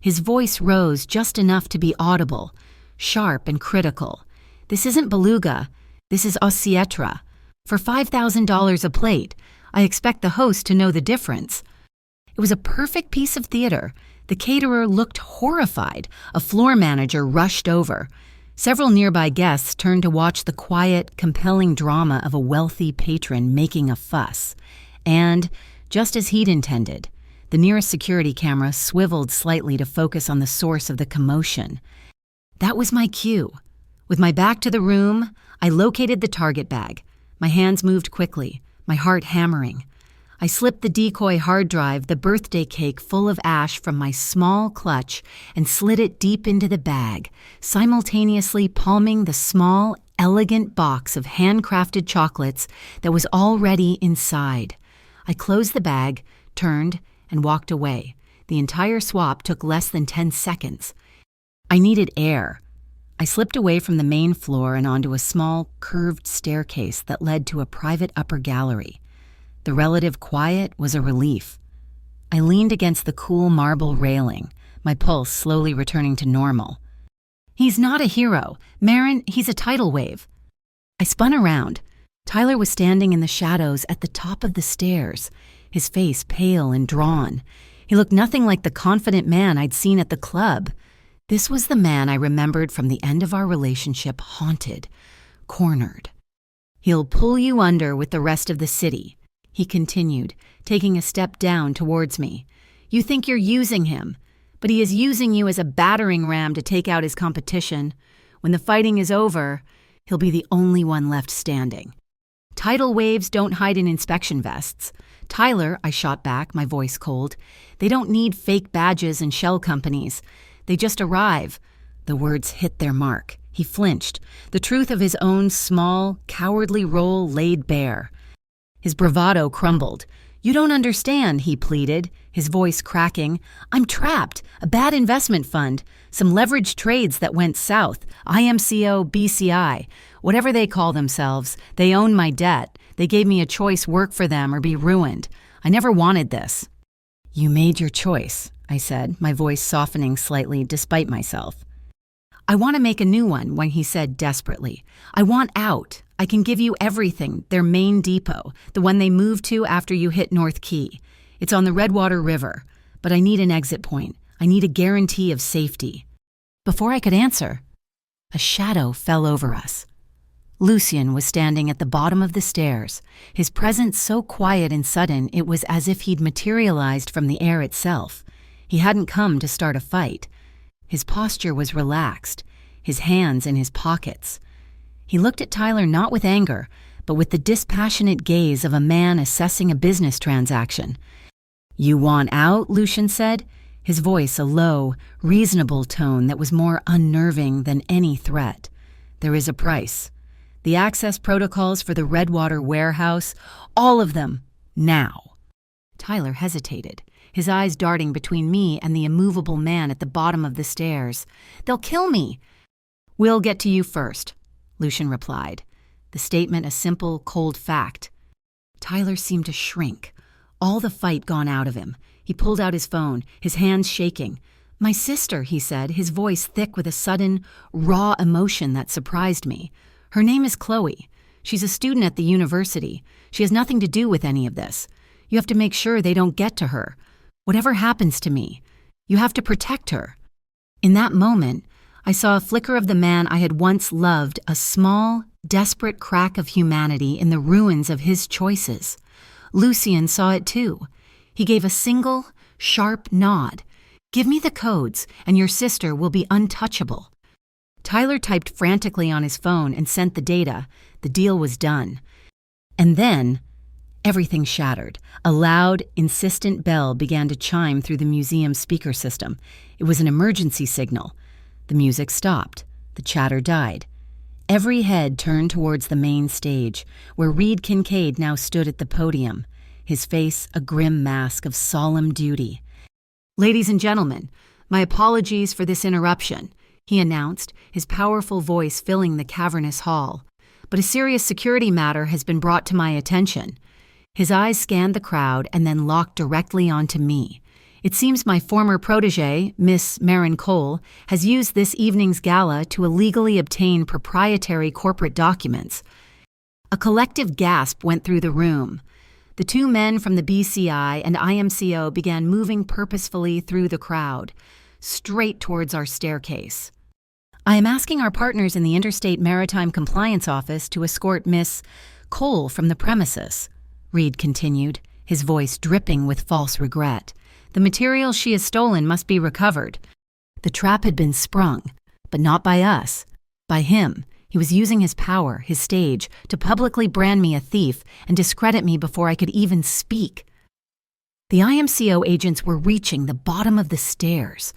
His voice rose just enough to be audible, sharp and critical. This isn't beluga. This is oscietra. For $5,000 a plate, I expect the host to know the difference. It was a perfect piece of theater. The caterer looked horrified. A floor manager rushed over. Several nearby guests turned to watch the quiet, compelling drama of a wealthy patron making a fuss. And, just as he'd intended, the nearest security camera swiveled slightly to focus on the source of the commotion. That was my cue. With my back to the room, I located the target bag. My hands moved quickly, my heart hammering. I slipped the decoy hard drive, the birthday cake full of ash, from my small clutch and slid it deep into the bag, simultaneously palming the small, elegant box of handcrafted chocolates that was already inside. I closed the bag, turned, and walked away. The entire swap took less than 10 seconds. I needed air. I slipped away from the main floor and onto a small, curved staircase that led to a private upper gallery. The relative quiet was a relief. I leaned against the cool marble railing, my pulse slowly returning to normal. He's not a hero. Marin, he's a tidal wave. I spun around. Tyler was standing in the shadows at the top of the stairs, his face pale and drawn. He looked nothing like the confident man I'd seen at the club. This was the man I remembered from the end of our relationship, haunted, cornered. He'll pull you under with the rest of the city, he continued, taking a step down towards me. You think you're using him, but he is using you as a battering ram to take out his competition. When the fighting is over, he'll be the only one left standing. Tidal waves don't hide in inspection vests. Tyler, I shot back, my voice cold. They don't need fake badges and shell companies. They just arrive. The words hit their mark. He flinched, the truth of his own small, cowardly role laid bare. His bravado crumbled. You don't understand, he pleaded, his voice cracking. I'm trapped. A bad investment fund. Some leveraged trades that went south. IMCO, BCI. Whatever they call themselves, they own my debt. They gave me a choice: work for them or be ruined. I never wanted this. You made your choice, I said, my voice softening slightly despite myself. I want to make a new one, when he said desperately. I want out. I can give you everything, their main depot, the one they moved to after you hit North Key. It's on the Redwater River, but I need an exit point. I need a guarantee of safety. Before I could answer, a shadow fell over us. Lucian was standing at the bottom of the stairs, his presence so quiet and sudden it was as if he'd materialized from the air itself. He hadn't come to start a fight. His posture was relaxed, his hands in his pockets. He looked at Tyler not with anger, but with the dispassionate gaze of a man assessing a business transaction. You want out, Lucian said, his voice a low, reasonable tone that was more unnerving than any threat. There is a price. The access protocols for the Redwater warehouse, all of them, now. Tyler hesitated, his eyes darting between me and the immovable man at the bottom of the stairs. They'll kill me. We'll get to you first, Lucian replied, the statement a simple, cold fact. Tyler seemed to shrink, all the fight gone out of him. He pulled out his phone, his hands shaking. My sister, he said, his voice thick with a sudden, raw emotion that surprised me. Her name is Chloe. She's a student at the university. She has nothing to do with any of this. You have to make sure they don't get to her. Whatever happens to me, you have to protect her. In that moment, I saw a flicker of the man I had once loved, a small, desperate crack of humanity in the ruins of his choices. Lucien saw it too. He gave a single, sharp nod. Give me the codes, and your sister will be untouchable. Tyler typed frantically on his phone and sent the data. The deal was done. And then, everything shattered. A loud, insistent bell began to chime through the museum speaker system. It was an emergency signal. The music stopped. The chatter died. Every head turned towards the main stage, where Reed Kincaid now stood at the podium, his face a grim mask of solemn duty. "Ladies and gentlemen, my apologies for this interruption," he announced, his powerful voice filling the cavernous hall. "But a serious security matter has been brought to my attention." His eyes scanned the crowd and then locked directly onto me. "It seems my former protégée, Miss Marin Cole, has used this evening's gala to illegally obtain proprietary corporate documents." A collective gasp went through the room. The two men from the BCI and IMCO began moving purposefully through the crowd, straight towards our staircase. "I am asking our partners in the Interstate Maritime Compliance Office to escort Miss Cole from the premises," Reed continued, his voice dripping with false regret. "The materials she has stolen must be recovered." The trap had been sprung, but not by us, by him. He was using his power, his stage, to publicly brand me a thief and discredit me before I could even speak. The IMCO agents were reaching the bottom of the stairs.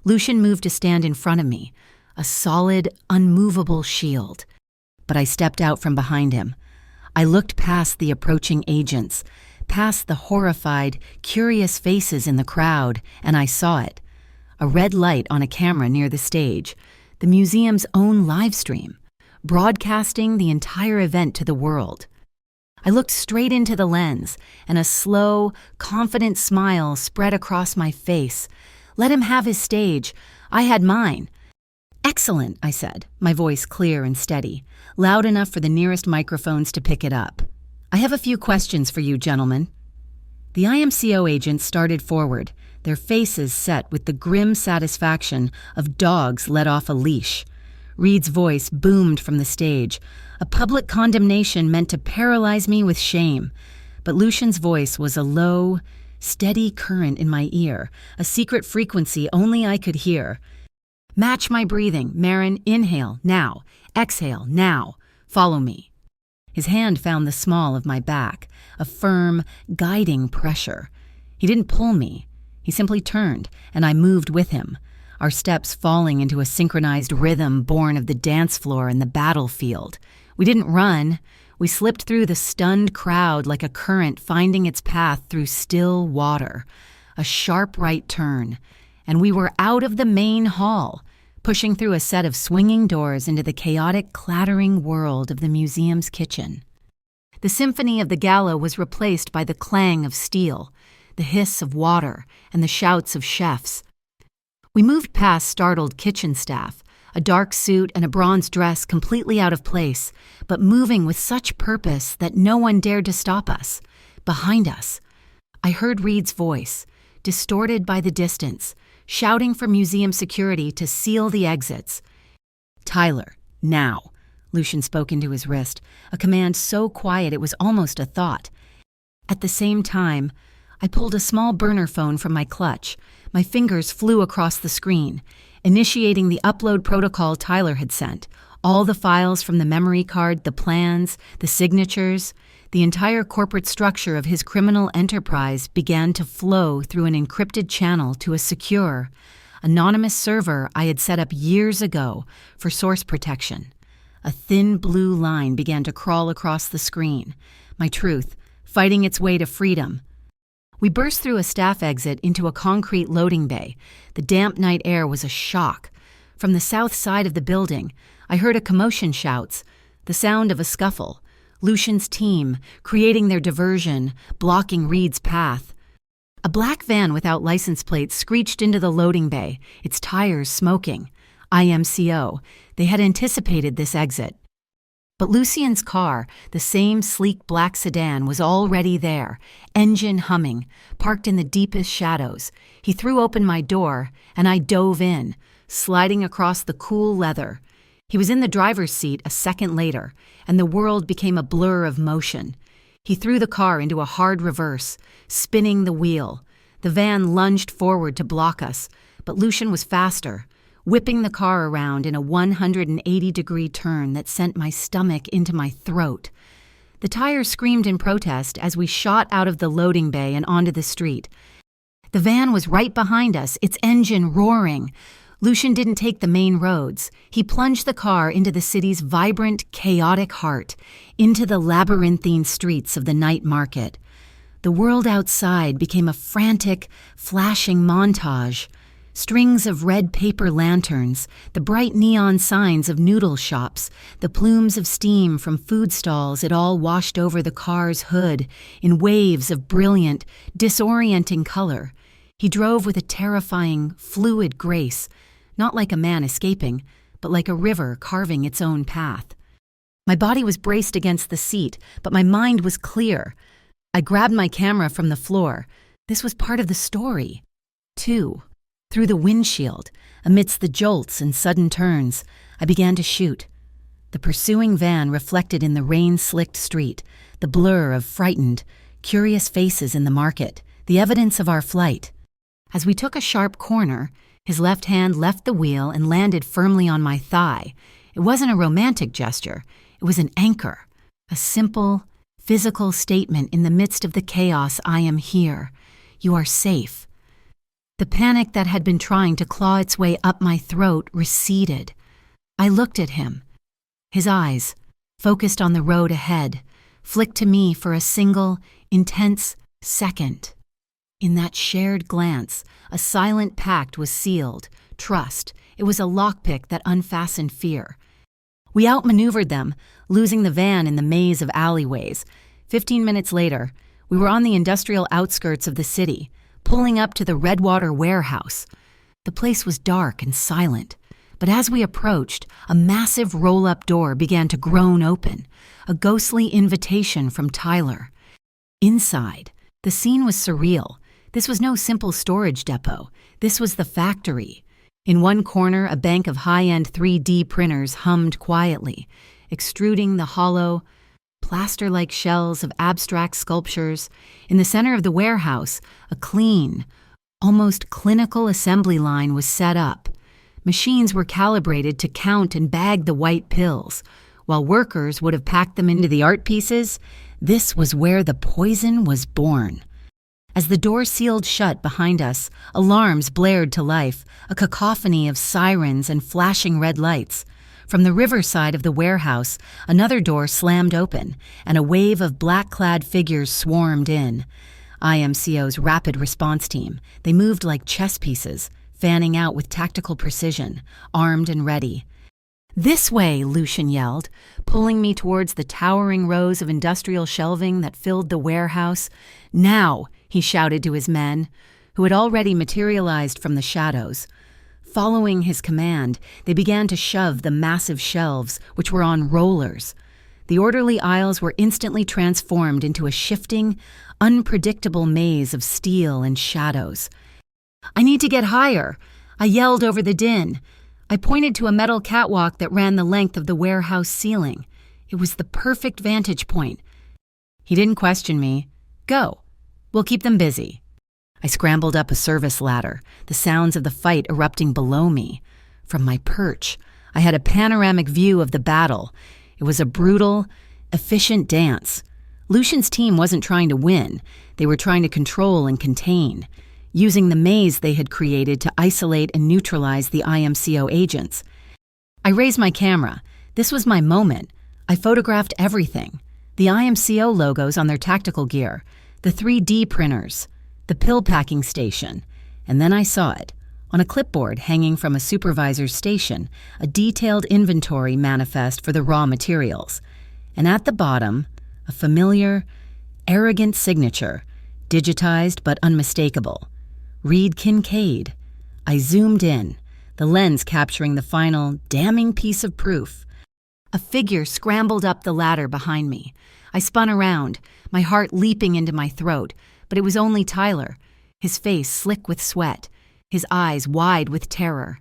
Lucien moved to stand in front of me, a solid, unmovable shield. But I stepped out from behind him. I looked past the approaching agents, past the horrified, curious faces in the crowd, and I saw it. A red light on a camera near the stage, the museum's own live stream, broadcasting the entire event to the world. I looked straight into the lens, and a slow, confident smile spread across my face. Let him have his stage. I had mine. "Excellent," I said, my voice clear and steady, loud enough for the nearest microphones to pick it up. "I have a few questions for you, gentlemen." The IMCO agents started forward, their faces set with the grim satisfaction of dogs let off a leash. Reed's voice boomed from the stage, a public condemnation meant to paralyze me with shame. But Lucien's voice was a low, steady current in my ear, a secret frequency only I could hear. "Match my breathing, Marin. Inhale, now. Exhale, now. Follow me." His hand found the small of my back, a firm, guiding pressure. He didn't pull me. He simply turned, and I moved with him, our steps falling into a synchronized rhythm born of the dance floor and the battlefield. We didn't run. We slipped through the stunned crowd like a current finding its path through still water. A sharp right turn, and we were out of the main hall, pushing through a set of swinging doors into the chaotic, clattering world of the museum's kitchen. The symphony of the gala was replaced by the clang of steel, the hiss of water, and the shouts of chefs. We moved past startled kitchen staff, a dark suit and a bronze dress completely out of place, but moving with such purpose that no one dared to stop us. Behind us, I heard Reed's voice, distorted by the distance, shouting for museum security to seal the exits. "Tyler, now," Lucien spoke into his wrist, a command so quiet it was almost a thought. At the same time, I pulled a small burner phone from my clutch. My fingers flew across the screen, initiating the upload protocol Tyler had sent. All the files from the memory card, the plans, the signatures, the entire corporate structure of his criminal enterprise began to flow through an encrypted channel to a secure, anonymous server I had set up years ago for source protection. A thin blue line began to crawl across the screen, my truth, fighting its way to freedom. We burst through a staff exit into a concrete loading bay. The damp night air was a shock. From the south side of the building, I heard a commotion shouts, the sound of a scuffle. Lucien's team, creating their diversion, blocking Reed's path. A black van without license plates screeched into the loading bay, its tires smoking. IMCO. They had anticipated this exit. But Lucien's car, the same sleek black sedan, was already there, engine humming, parked in the deepest shadows. He threw open my door, and I dove in, sliding across the cool leather. He was in the driver's seat a second later, and the world became a blur of motion. He threw the car into a hard reverse, spinning the wheel. The van lunged forward to block us, but Lucien was faster, whipping the car around in a 180-degree turn that sent my stomach into my throat. The tires screamed in protest as we shot out of the loading bay and onto the street. The van was right behind us, its engine roaring. Lucien didn't take the main roads. He plunged the car into the city's vibrant, chaotic heart, into the labyrinthine streets of the night market. The world outside became a frantic, flashing montage. Strings of red paper lanterns, the bright neon signs of noodle shops, the plumes of steam from food stalls, it all washed over the car's hood in waves of brilliant, disorienting color. He drove with a terrifying, fluid grace, not like a man escaping, but like a river carving its own path. My body was braced against the seat, but my mind was clear. I grabbed my camera from the floor. This was part of the story. 2. Through the windshield, amidst the jolts and sudden turns, I began to shoot. The pursuing van reflected in the rain-slicked street, the blur of frightened, curious faces in the market, the evidence of our flight. As we took a sharp corner, his left hand left the wheel and landed firmly on my thigh. It wasn't a romantic gesture. It was an anchor, a simple, physical statement in the midst of the chaos. I am here. You are safe. The panic that had been trying to claw its way up my throat receded. I looked at him. His eyes, focused on the road ahead, flicked to me for a single, intense second. In that shared glance, a silent pact was sealed, trust. It was a lockpick that unfastened fear. We outmaneuvered them, losing the van in the maze of alleyways. 15 minutes later, we were on the industrial outskirts of the city, pulling up to the Redwater warehouse. The place was dark and silent, but as we approached, a massive roll-up door began to groan open, a ghostly invitation from Tyler. Inside, the scene was surreal. This was no simple storage depot. This was the factory. In one corner, a bank of high-end 3D printers hummed quietly, extruding the hollow, plaster-like shells of abstract sculptures. In the center of the warehouse, a clean, almost clinical assembly line was set up. Machines were calibrated to count and bag the white pills. While workers would have packed them into the art pieces, this was where the poison was born. As the door sealed shut behind us, alarms blared to life, a cacophony of sirens and flashing red lights. From the riverside of the warehouse, another door slammed open, and a wave of black-clad figures swarmed in. IMCO's rapid response team. They moved like chess pieces, fanning out with tactical precision, armed and ready. "This way," Lucien yelled, pulling me towards the towering rows of industrial shelving that filled the warehouse. "Now!" he shouted to his men, who had already materialized from the shadows. Following his command, they began to shove the massive shelves, which were on rollers. The orderly aisles were instantly transformed into a shifting, unpredictable maze of steel and shadows. "I need to get higher," I yelled over the din. I pointed to a metal catwalk that ran the length of the warehouse ceiling. It was the perfect vantage point. He didn't question me. "Go. We'll keep them busy." I scrambled up a service ladder, the sounds of the fight erupting below me. From my perch, I had a panoramic view of the battle. It was a brutal, efficient dance. Lucien's team wasn't trying to win. They were trying to control and contain, using the maze they had created to isolate and neutralize the IMCO agents. I raised my camera. This was my moment. I photographed everything. The IMCO logos on their tactical gear, the 3D printers, the pill packing station, and then I saw it. On a clipboard hanging from a supervisor's station, a detailed inventory manifest for the raw materials. And at the bottom, a familiar, arrogant signature, digitized but unmistakable. Reed Kincaid. I zoomed in, the lens capturing the final, damning piece of proof. A figure scrambled up the ladder behind me. I spun around, my heart leaping into my throat, but it was only Tyler, his face slick with sweat, his eyes wide with terror.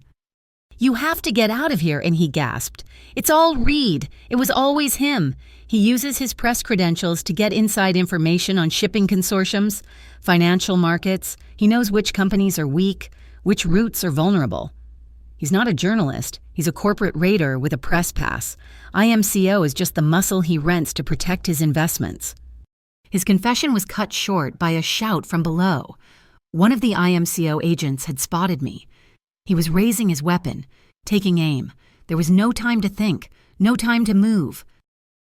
"You have to get out of here," and he gasped. "It's all Reed. It was always him. He uses his press credentials to get inside information on shipping consortiums, financial markets. He knows which companies are weak, which routes are vulnerable. He's not a journalist. He's a corporate raider with a press pass. IMCO is just the muscle he rents to protect his investments." His confession was cut short by a shout from below. One of the IMCO agents had spotted me. He was raising his weapon, taking aim. There was no time to think, no time to move.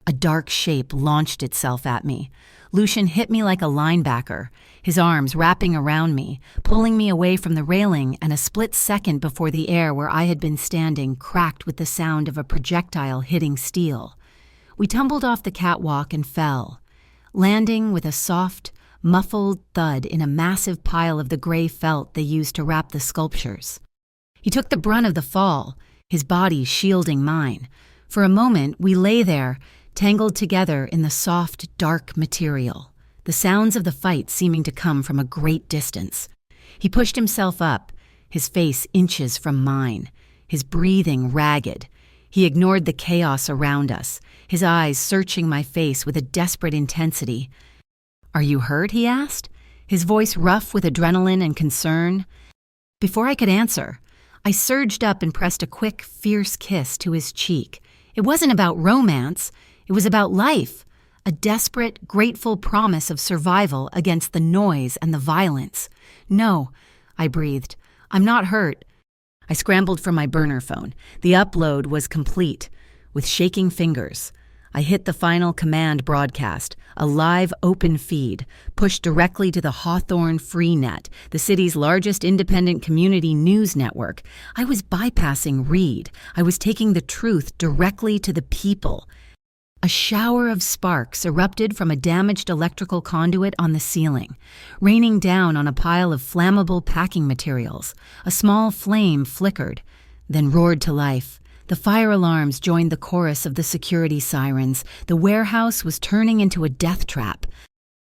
A dark shape launched itself at me. Lucian hit me like a linebacker, his arms wrapping around me, pulling me away from the railing, and a split second before the air where I had been standing cracked with the sound of a projectile hitting steel. We tumbled off the catwalk and fell, landing with a soft, muffled thud in a massive pile of the gray felt they used to wrap the sculptures. He took the brunt of the fall, his body shielding mine. For a moment, we lay there, tangled together in the soft, dark material, the sounds of the fight seeming to come from a great distance. He pushed himself up, his face inches from mine, his breathing ragged. He ignored the chaos around us, his eyes searching my face with a desperate intensity. "Are you hurt?" he asked, his voice rough with adrenaline and concern. Before I could answer, I surged up and pressed a quick, fierce kiss to his cheek. It wasn't about romance. It was about life, a desperate, grateful promise of survival against the noise and the violence. "No," I breathed. "I'm not hurt." I scrambled for my burner phone. The upload was complete. With shaking fingers, I hit the final command broadcast, a live open feed, pushed directly to the Hawthorne FreeNet, the city's largest independent community news network. I was bypassing Reed. I was taking the truth directly to the people. A shower of sparks erupted from a damaged electrical conduit on the ceiling, raining down on a pile of flammable packing materials. A small flame flickered, then roared to life. The fire alarms joined the chorus of the security sirens. The warehouse was turning into a death trap.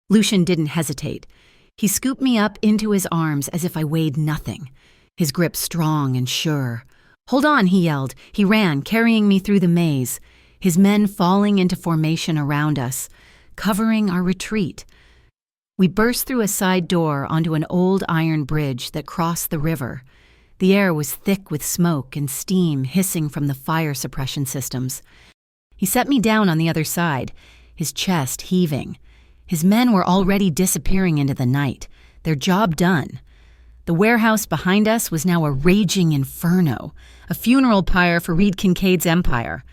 Lucian didn't hesitate. He scooped me up into his arms as if I weighed nothing, his grip strong and sure. "Hold on," he yelled. He ran, carrying me through the maze, his men falling into formation around us, covering our retreat. We burst through a side door onto an old iron bridge that crossed the river. The air was thick with smoke and steam hissing from the fire suppression systems. He set me down on the other side, his chest heaving. His men were already disappearing into the night, their job done. The warehouse behind us was now a raging inferno, a funeral pyre for Reed Kincaid's empire.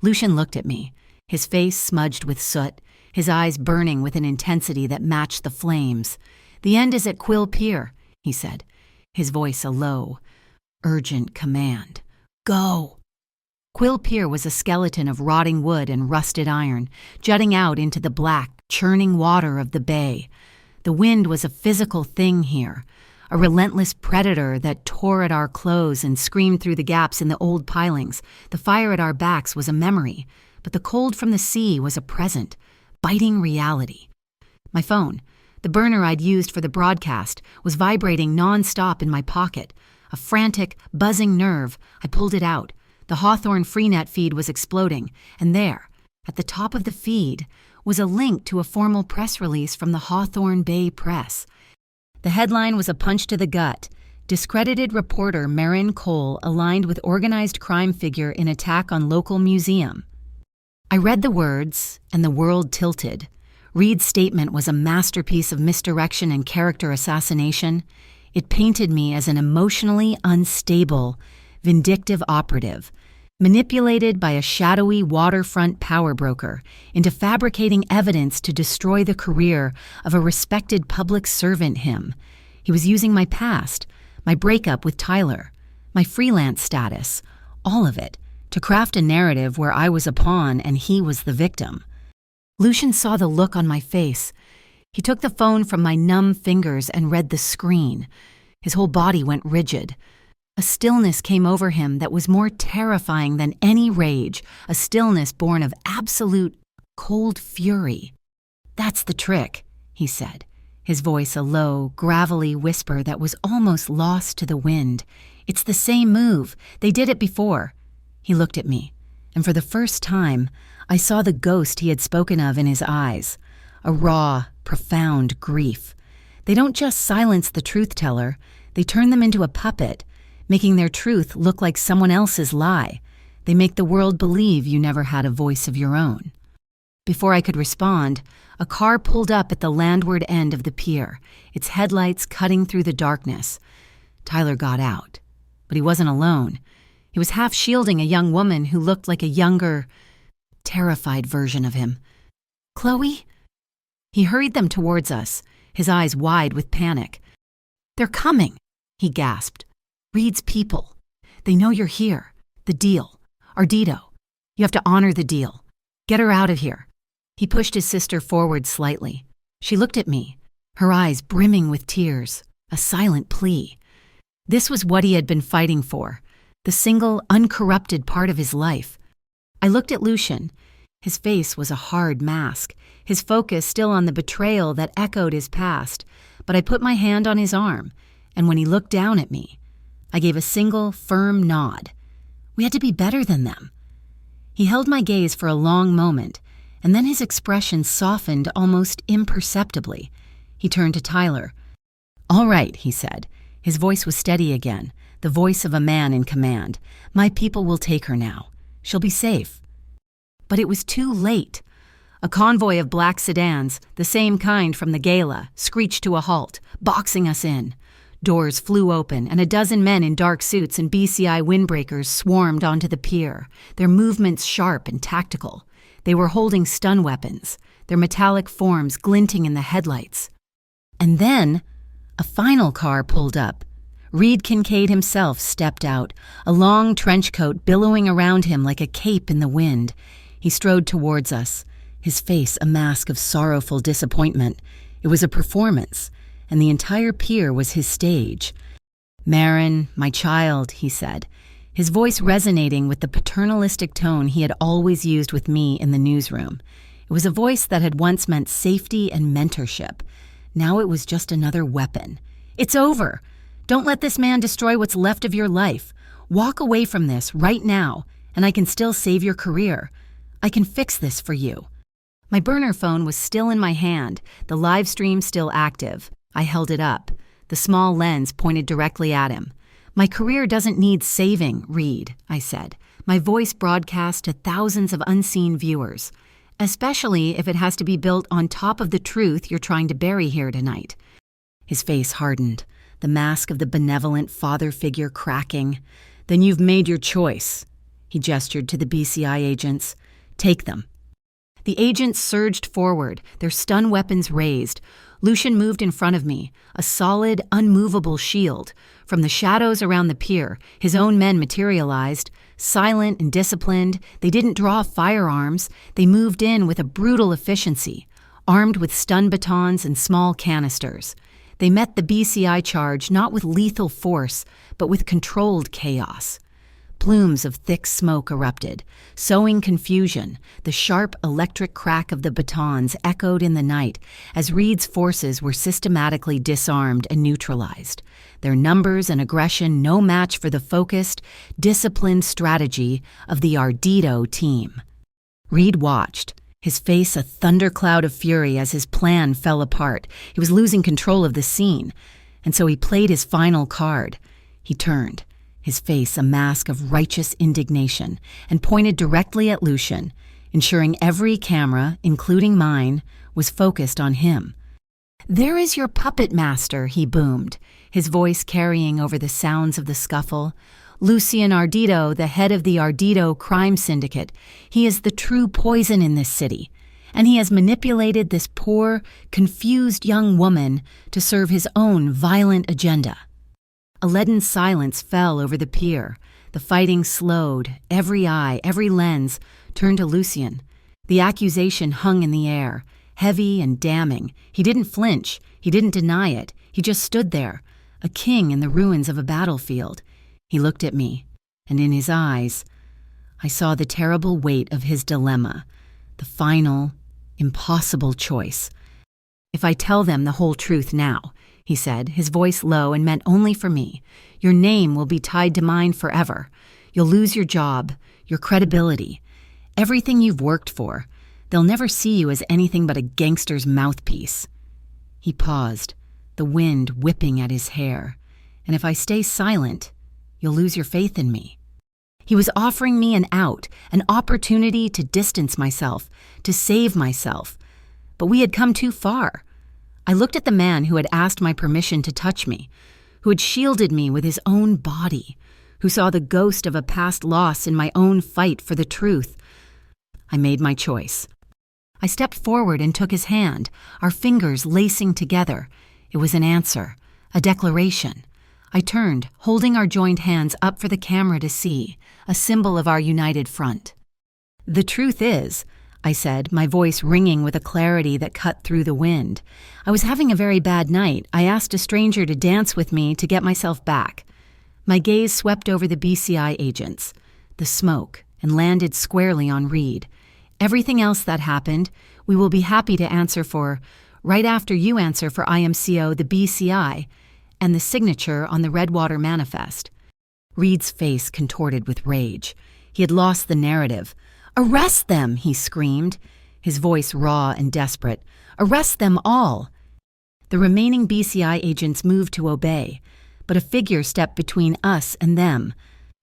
Lucian looked at me, his face smudged with soot, his eyes burning with an intensity that matched the flames. "The end is at Quill Pier," he said, his voice a low, urgent command. "Go!" Quill Pier was a skeleton of rotting wood and rusted iron, jutting out into the black, churning water of the bay. The wind was a physical thing here, a relentless predator that tore at our clothes and screamed through the gaps in the old pilings. The fire at our backs was a memory, but the cold from the sea was a present, biting reality. My phone, the burner I'd used for the broadcast, was vibrating non-stop in my pocket. A frantic, buzzing nerve, I pulled it out. The Hawthorne FreeNet feed was exploding, and there, at the top of the feed, was a link to a formal press release from the Hawthorne Bay Press. The headline was a punch to the gut. Discredited reporter Marin Cole aligned with organized crime figure in attack on local museum. I read the words, and the world tilted. Reed's statement was a masterpiece of misdirection and character assassination. It painted me as an emotionally unstable, vindictive operative, manipulated by a shadowy waterfront power broker into fabricating evidence to destroy the career of a respected public servant him. He was using my past, my breakup with Tyler, my freelance status, all of it, to craft a narrative where I was a pawn and he was the victim. Lucian saw the look on my face. He took the phone from my numb fingers and read the screen. His whole body went rigid. A stillness came over him that was more terrifying than any rage, a stillness born of absolute, cold fury. "That's the trick," he said, his voice a low, gravelly whisper that was almost lost to the wind. "It's the same move. They did it before." He looked at me, and for the first time, I saw the ghost he had spoken of in his eyes, a raw, profound grief. They don't just silence the truth-teller, they turn them into a puppet, making their truth look like someone else's lie. They make the world believe you never had a voice of your own. Before I could respond, a car pulled up at the landward end of the pier, its headlights cutting through the darkness. Tyler got out, but he wasn't alone. He was half shielding a young woman who looked like a younger, terrified version of him. "Chloe?" He hurried them towards us, his eyes wide with panic. "They're coming," he gasped. "Reed's people. They know you're here. The deal. Ardito. You have to honor the deal. Get her out of here." He pushed his sister forward slightly. She looked at me, her eyes brimming with tears, a silent plea. This was what he had been fighting for, the single, uncorrupted part of his life. I looked at Lucian. His face was a hard mask, his focus still on the betrayal that echoed his past, but I put my hand on his arm, and when he looked down at me, I gave a single, firm nod. We had to be better than them. He held my gaze for a long moment, and then his expression softened almost imperceptibly. He turned to Tyler. "All right," he said. His voice was steady again, the voice of a man in command. "My people will take her now. She'll be safe." But it was too late. A convoy of black sedans, the same kind from the gala, screeched to a halt, boxing us in. Doors flew open, and a dozen men in dark suits and BCI windbreakers swarmed onto the pier, their movements sharp and tactical. They were holding stun weapons, their metallic forms glinting in the headlights. And then, a final car pulled up. Reed Kincaid himself stepped out, a long trench coat billowing around him like a cape in the wind. He strode towards us, his face a mask of sorrowful disappointment. It was a performance, and the entire pier was his stage. "Marin, my child," he said, his voice resonating with the paternalistic tone he had always used with me in the newsroom. It was a voice that had once meant safety and mentorship. Now it was just another weapon. "It's over. Don't let this man destroy what's left of your life. Walk away from this right now, and I can still save your career. I can fix this for you." My burner phone was still in my hand, the live stream still active. I held it up, the small lens pointed directly at him. "My career doesn't need saving, Reed," I said, my voice broadcast to thousands of unseen viewers, "especially if it has to be built on top of the truth you're trying to bury here tonight." His face hardened, the mask of the benevolent father figure cracking. "Then you've made your choice." He gestured to the BCI agents. "Take them." The agents surged forward, their stun weapons raised. Lucian moved in front of me, a solid, unmovable shield. From the shadows around the pier, his own men materialized. Silent and disciplined, they didn't draw firearms. They moved in with a brutal efficiency, armed with stun batons and small canisters. They met the BCI charge not with lethal force, but with controlled chaos. Plumes of thick smoke erupted, sowing confusion. The sharp electric crack of the batons echoed in the night as Reed's forces were systematically disarmed and neutralized. Their numbers and aggression no match for the focused, disciplined strategy of the Ardito team. Reed watched, his face a thundercloud of fury as his plan fell apart. He was losing control of the scene, and so he played his final card. He turned, his face a mask of righteous indignation, and pointed directly at Lucian, ensuring every camera, including mine, was focused on him. "There is your puppet master," he boomed, his voice carrying over the sounds of the scuffle. "Lucian Ardito, the head of the Ardito crime syndicate. He is the true poison in this city, and he has manipulated this poor, confused young woman to serve his own violent agenda." A leaden silence fell over the pier. The fighting slowed. Every eye, every lens turned to Lucian. The accusation hung in the air, heavy and damning. He didn't flinch. He didn't deny it. He just stood there, a king in the ruins of a battlefield. He looked at me, and in his eyes, I saw the terrible weight of his dilemma, the final, impossible choice. "If I tell them the whole truth now," he said, his voice low and meant only for me, "your name will be tied to mine forever. You'll lose your job, your credibility, everything you've worked for. They'll never see you as anything but a gangster's mouthpiece." He paused, the wind whipping at his hair. "And if I stay silent, you'll lose your faith in me." He was offering me an out, an opportunity to distance myself, to save myself. But we had come too far. I looked at the man who had asked my permission to touch me, who had shielded me with his own body, who saw the ghost of a past loss in my own fight for the truth. I made my choice. I stepped forward and took his hand, our fingers lacing together. It was an answer, a declaration. I turned, holding our joined hands up for the camera to see, a symbol of our united front. "The truth is," I said, my voice ringing with a clarity that cut through the wind, "I was having a very bad night. I asked a stranger to dance with me to get myself back." My gaze swept over the BCI agents, the smoke, and landed squarely on Reed. "Everything else that happened, we will be happy to answer for, right after you answer for IMCO, the BCI, and the signature on the Redwater Manifest." Reed's face contorted with rage. He had lost the narrative. "Arrest them!" he screamed, his voice raw and desperate. "Arrest them all!" The remaining BCI agents moved to obey, but a figure stepped between us and them.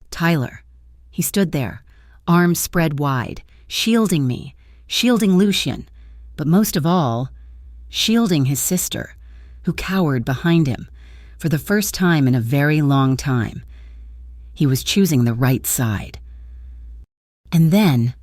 Tyler. He stood there, arms spread wide, shielding me, shielding Lucien, but most of all, shielding his sister, who cowered behind him, for the first time in a very long time. He was choosing the right side. And then,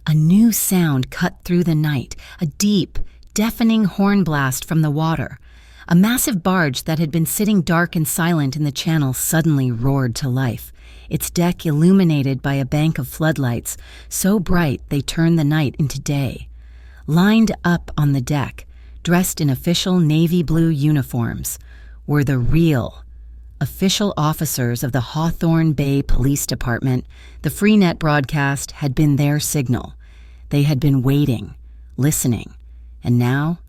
a new sound cut through the night, a deep, deafening horn blast from the water. A massive barge that had been sitting dark and silent in the channel suddenly roared to life, its deck illuminated by a bank of floodlights, so bright they turned the night into day. Lined up on the deck, dressed in official navy blue uniforms, were the real, official officers of the Hawthorne Bay Police Department. The Freenet broadcast had been their signal. They had been waiting, listening, and now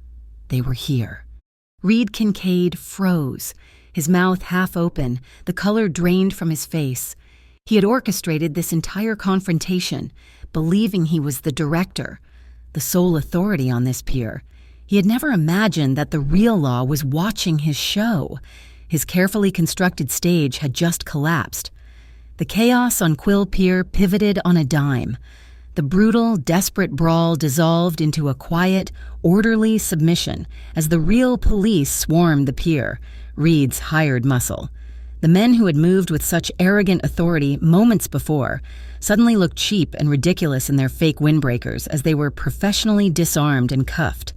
they were here. Reed Kincaid froze, his mouth half open, the color drained from his face. He had orchestrated this entire confrontation, believing he was the director, the sole authority on this pier. He had never imagined that the real law was watching his show. His carefully constructed stage had just collapsed. The chaos on Quill Pier pivoted on a dime. The brutal, desperate brawl dissolved into a quiet, orderly submission as the real police swarmed the pier, Reed's hired muscle. The men who had moved with such arrogant authority moments before suddenly looked cheap and ridiculous in their fake windbreakers as they were professionally disarmed and cuffed.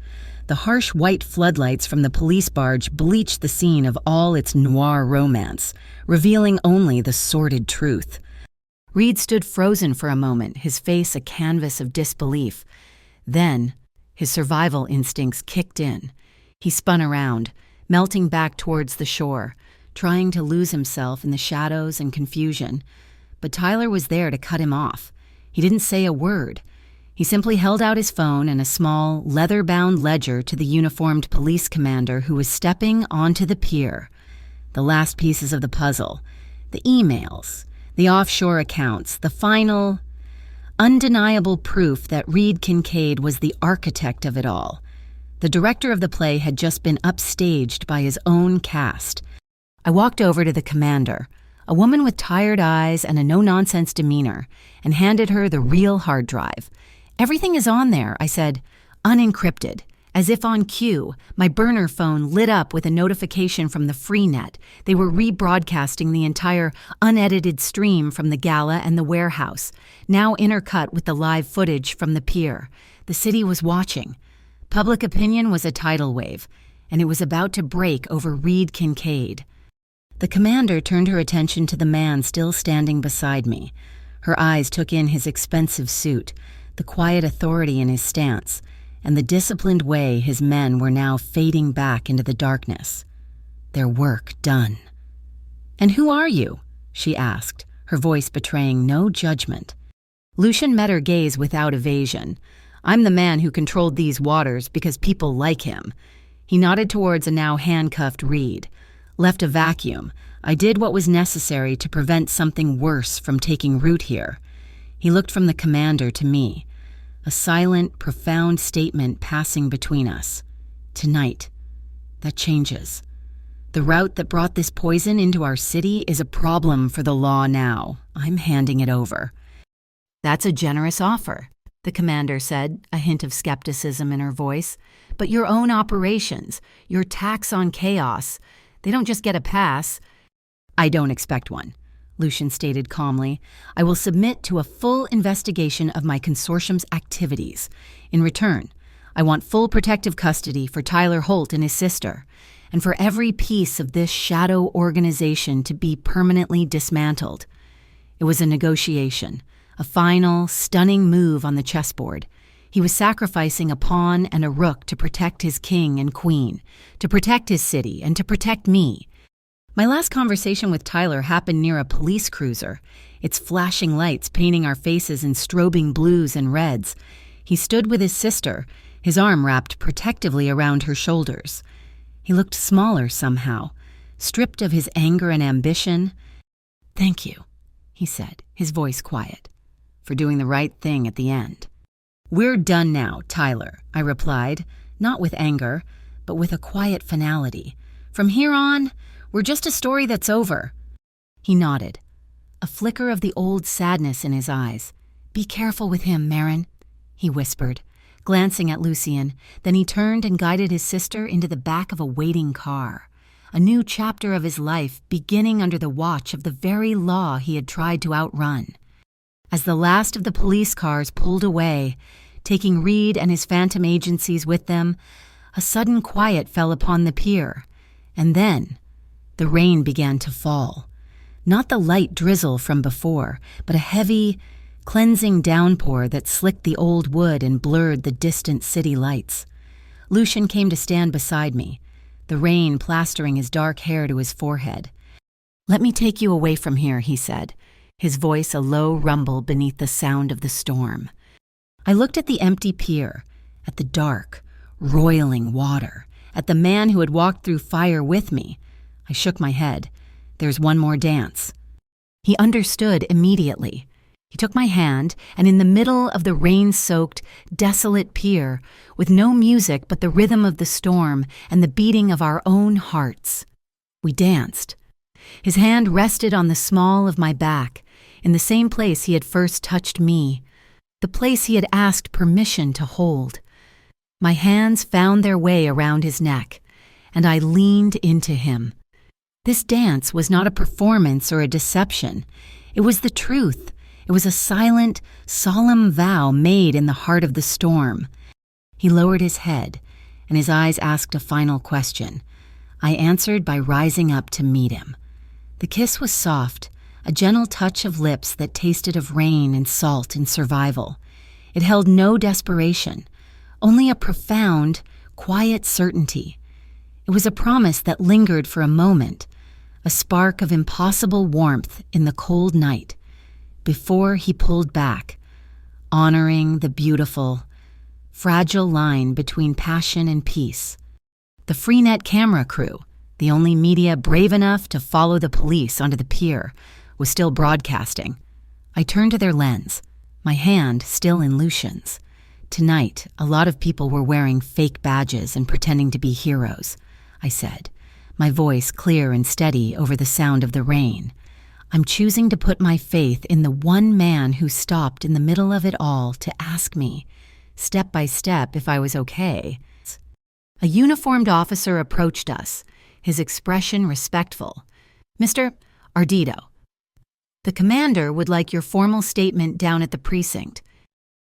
The harsh white floodlights from the police barge bleached the scene of all its noir romance, revealing only the sordid truth. Reed stood frozen for a moment, his face a canvas of disbelief. Then, his survival instincts kicked in. He spun around, melting back towards the shore, trying to lose himself in the shadows and confusion. But Tyler was there to cut him off. He didn't say a word. He simply held out his phone and a small, leather-bound ledger to the uniformed police commander who was stepping onto the pier. The last pieces of the puzzle, the emails, the offshore accounts, the final, undeniable proof that Reed Kincaid was the architect of it all. The director of the play had just been upstaged by his own cast. I walked over to the commander, a woman with tired eyes and a no-nonsense demeanor, and handed her the real hard drive. "Everything is on there," I said, unencrypted. As if on cue, my burner phone lit up with a notification from the Freenet. They were rebroadcasting the entire unedited stream from the gala and the warehouse, now intercut with the live footage from the pier. The city was watching. Public opinion was a tidal wave, and it was about to break over Reed Kincaid. The commander turned her attention to the man still standing beside me. Her eyes took in his expensive suit, the quiet authority in his stance, and the disciplined way his men were now fading back into the darkness. Their work done. "And who are you?" she asked, her voice betraying no judgment. Lucian met her gaze without evasion. "I'm the man who controlled these waters because people like him." He nodded towards a now handcuffed Reed. "Left a vacuum. I did what was necessary to prevent something worse from taking root here." He looked from the commander to me, a silent, profound statement passing between us. "Tonight, that changes. The route that brought this poison into our city is a problem for the law now. I'm handing it over." "That's a generous offer," the commander said, a hint of skepticism in her voice. "But your own operations, your tax on chaos, they don't just get a pass." "I don't expect one," Lucian stated calmly. "I will submit to a full investigation of my consortium's activities. In return, I want full protective custody for Tyler Holt and his sister, and for every piece of this shadow organization to be permanently dismantled." It was a negotiation, a final, stunning move on the chessboard. He was sacrificing a pawn and a rook to protect his king and queen, to protect his city, and to protect me. My last conversation with Tyler happened near a police cruiser, its flashing lights painting our faces in strobing blues and reds. He stood with his sister, his arm wrapped protectively around her shoulders. He looked smaller somehow, stripped of his anger and ambition. "Thank you," he said, his voice quiet, "for doing the right thing at the end." "We're done now, Tyler," I replied, not with anger, but with a quiet finality. "From here on, we're just a story that's over." He nodded, a flicker of the old sadness in his eyes. "Be careful with him, Marin," he whispered, glancing at Lucien. Then he turned and guided his sister into the back of a waiting car. A new chapter of his life beginning under the watch of the very law he had tried to outrun. As the last of the police cars pulled away, taking Reed and his phantom agencies with them, a sudden quiet fell upon the pier, and then the rain began to fall. Not the light drizzle from before, but a heavy, cleansing downpour that slicked the old wood and blurred the distant city lights. Lucian came to stand beside me, the rain plastering his dark hair to his forehead. "Let me take you away from here," he said, his voice a low rumble beneath the sound of the storm. I looked at the empty pier, at the dark, roiling water, at the man who had walked through fire with me. I shook my head. "There's one more dance." He understood immediately. He took my hand, and in the middle of the rain-soaked, desolate pier, with no music but the rhythm of the storm and the beating of our own hearts, we danced. His hand rested on the small of my back, in the same place he had first touched me, the place he had asked permission to hold. My hands found their way around his neck, and I leaned into him. This dance was not a performance or a deception. It was the truth. It was a silent, solemn vow made in the heart of the storm. He lowered his head, and his eyes asked a final question. I answered by rising up to meet him. The kiss was soft, a gentle touch of lips that tasted of rain and salt and survival. It held no desperation, only a profound, quiet certainty. It was a promise that lingered for a moment, a spark of impossible warmth in the cold night, before he pulled back, honoring the beautiful, fragile line between passion and peace. The Freenet camera crew, the only media brave enough to follow the police onto the pier, was still broadcasting. I turned to their lens, my hand still in Lucian's. Tonight, a lot of people were wearing fake badges and pretending to be heroes, I said, my voice clear and steady over the sound of the rain. I'm choosing to put my faith in the one man who stopped in the middle of it all to ask me, step by step, if I was okay. A uniformed officer approached us, his expression respectful. "Mr. Ardito, the commander would like your formal statement down at the precinct."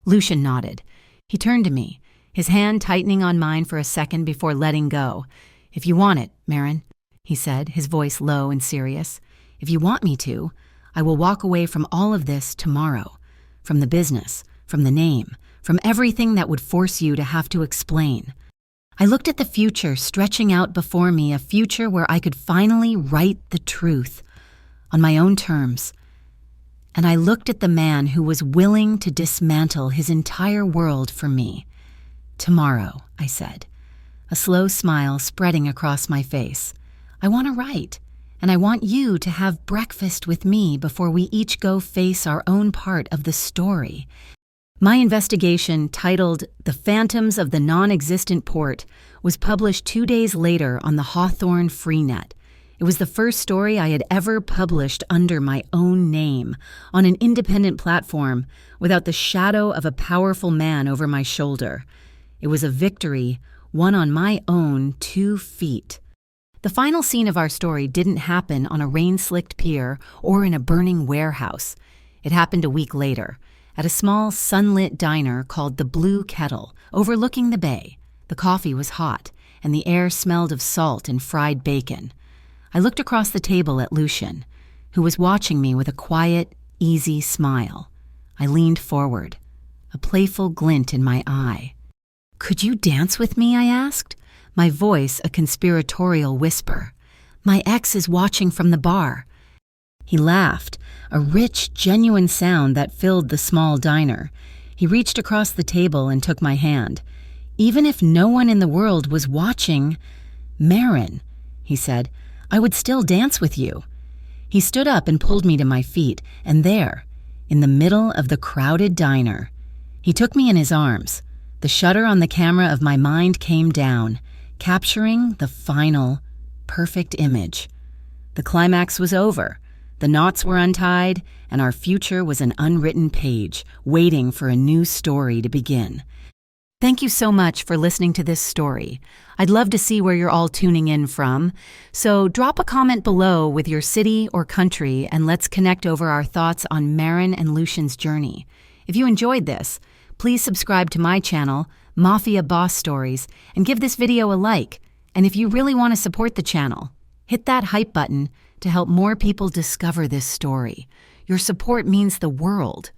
Lucian nodded. He turned to me, his hand tightening on mine for a second before letting go. "If you want it, Marin," he said, his voice low and serious. "If you want me to, I will walk away from all of this tomorrow. From the business, from the name, from everything that would force you to have to explain. I looked at the future stretching out before me, a future where I could finally write the truth on my own terms. And I looked at the man who was willing to dismantle his entire world for me. "Tomorrow," I said, a slow smile spreading across my face. "I want to write, and I want you to have breakfast with me before we each go face our own part of the story." My investigation, titled "The Phantoms of the Non-Existent Port," was published 2 days later on the Hawthorne Freenet. It was the first story I had ever published under my own name, on an independent platform, without the shadow of a powerful man over my shoulder. It was a victory, won on my own 2 feet. The final scene of our story didn't happen on a rain-slicked pier or in a burning warehouse. It happened a week later, at a small sunlit diner called the Blue Kettle, overlooking the bay. The coffee was hot, and the air smelled of salt and fried bacon. I looked across the table at Lucian, who was watching me with a quiet, easy smile. I leaned forward, a playful glint in my eye. "Could you dance with me?" I asked, my voice a conspiratorial whisper. "My ex is watching from the bar." He laughed, a rich, genuine sound that filled the small diner. He reached across the table and took my hand. "Even if no one in the world was watching, Marin," he said, "I would still dance with you." He stood up and pulled me to my feet, and there, in the middle of the crowded diner, he took me in his arms. The shutter on the camera of my mind came down, capturing the final, perfect image. The climax was over. The knots were untied, and our future was an unwritten page, waiting for a new story to begin. Thank you so much for listening to this story. I'd love to see where you're all tuning in from, so drop a comment below with your city or country, and let's connect over our thoughts on Marin and Lucian's journey. If you enjoyed this, please subscribe to my channel, Mafia Boss Stories, and give this video a like. And if you really want to support the channel, hit that hype button to help more people discover this story. Your support means the world.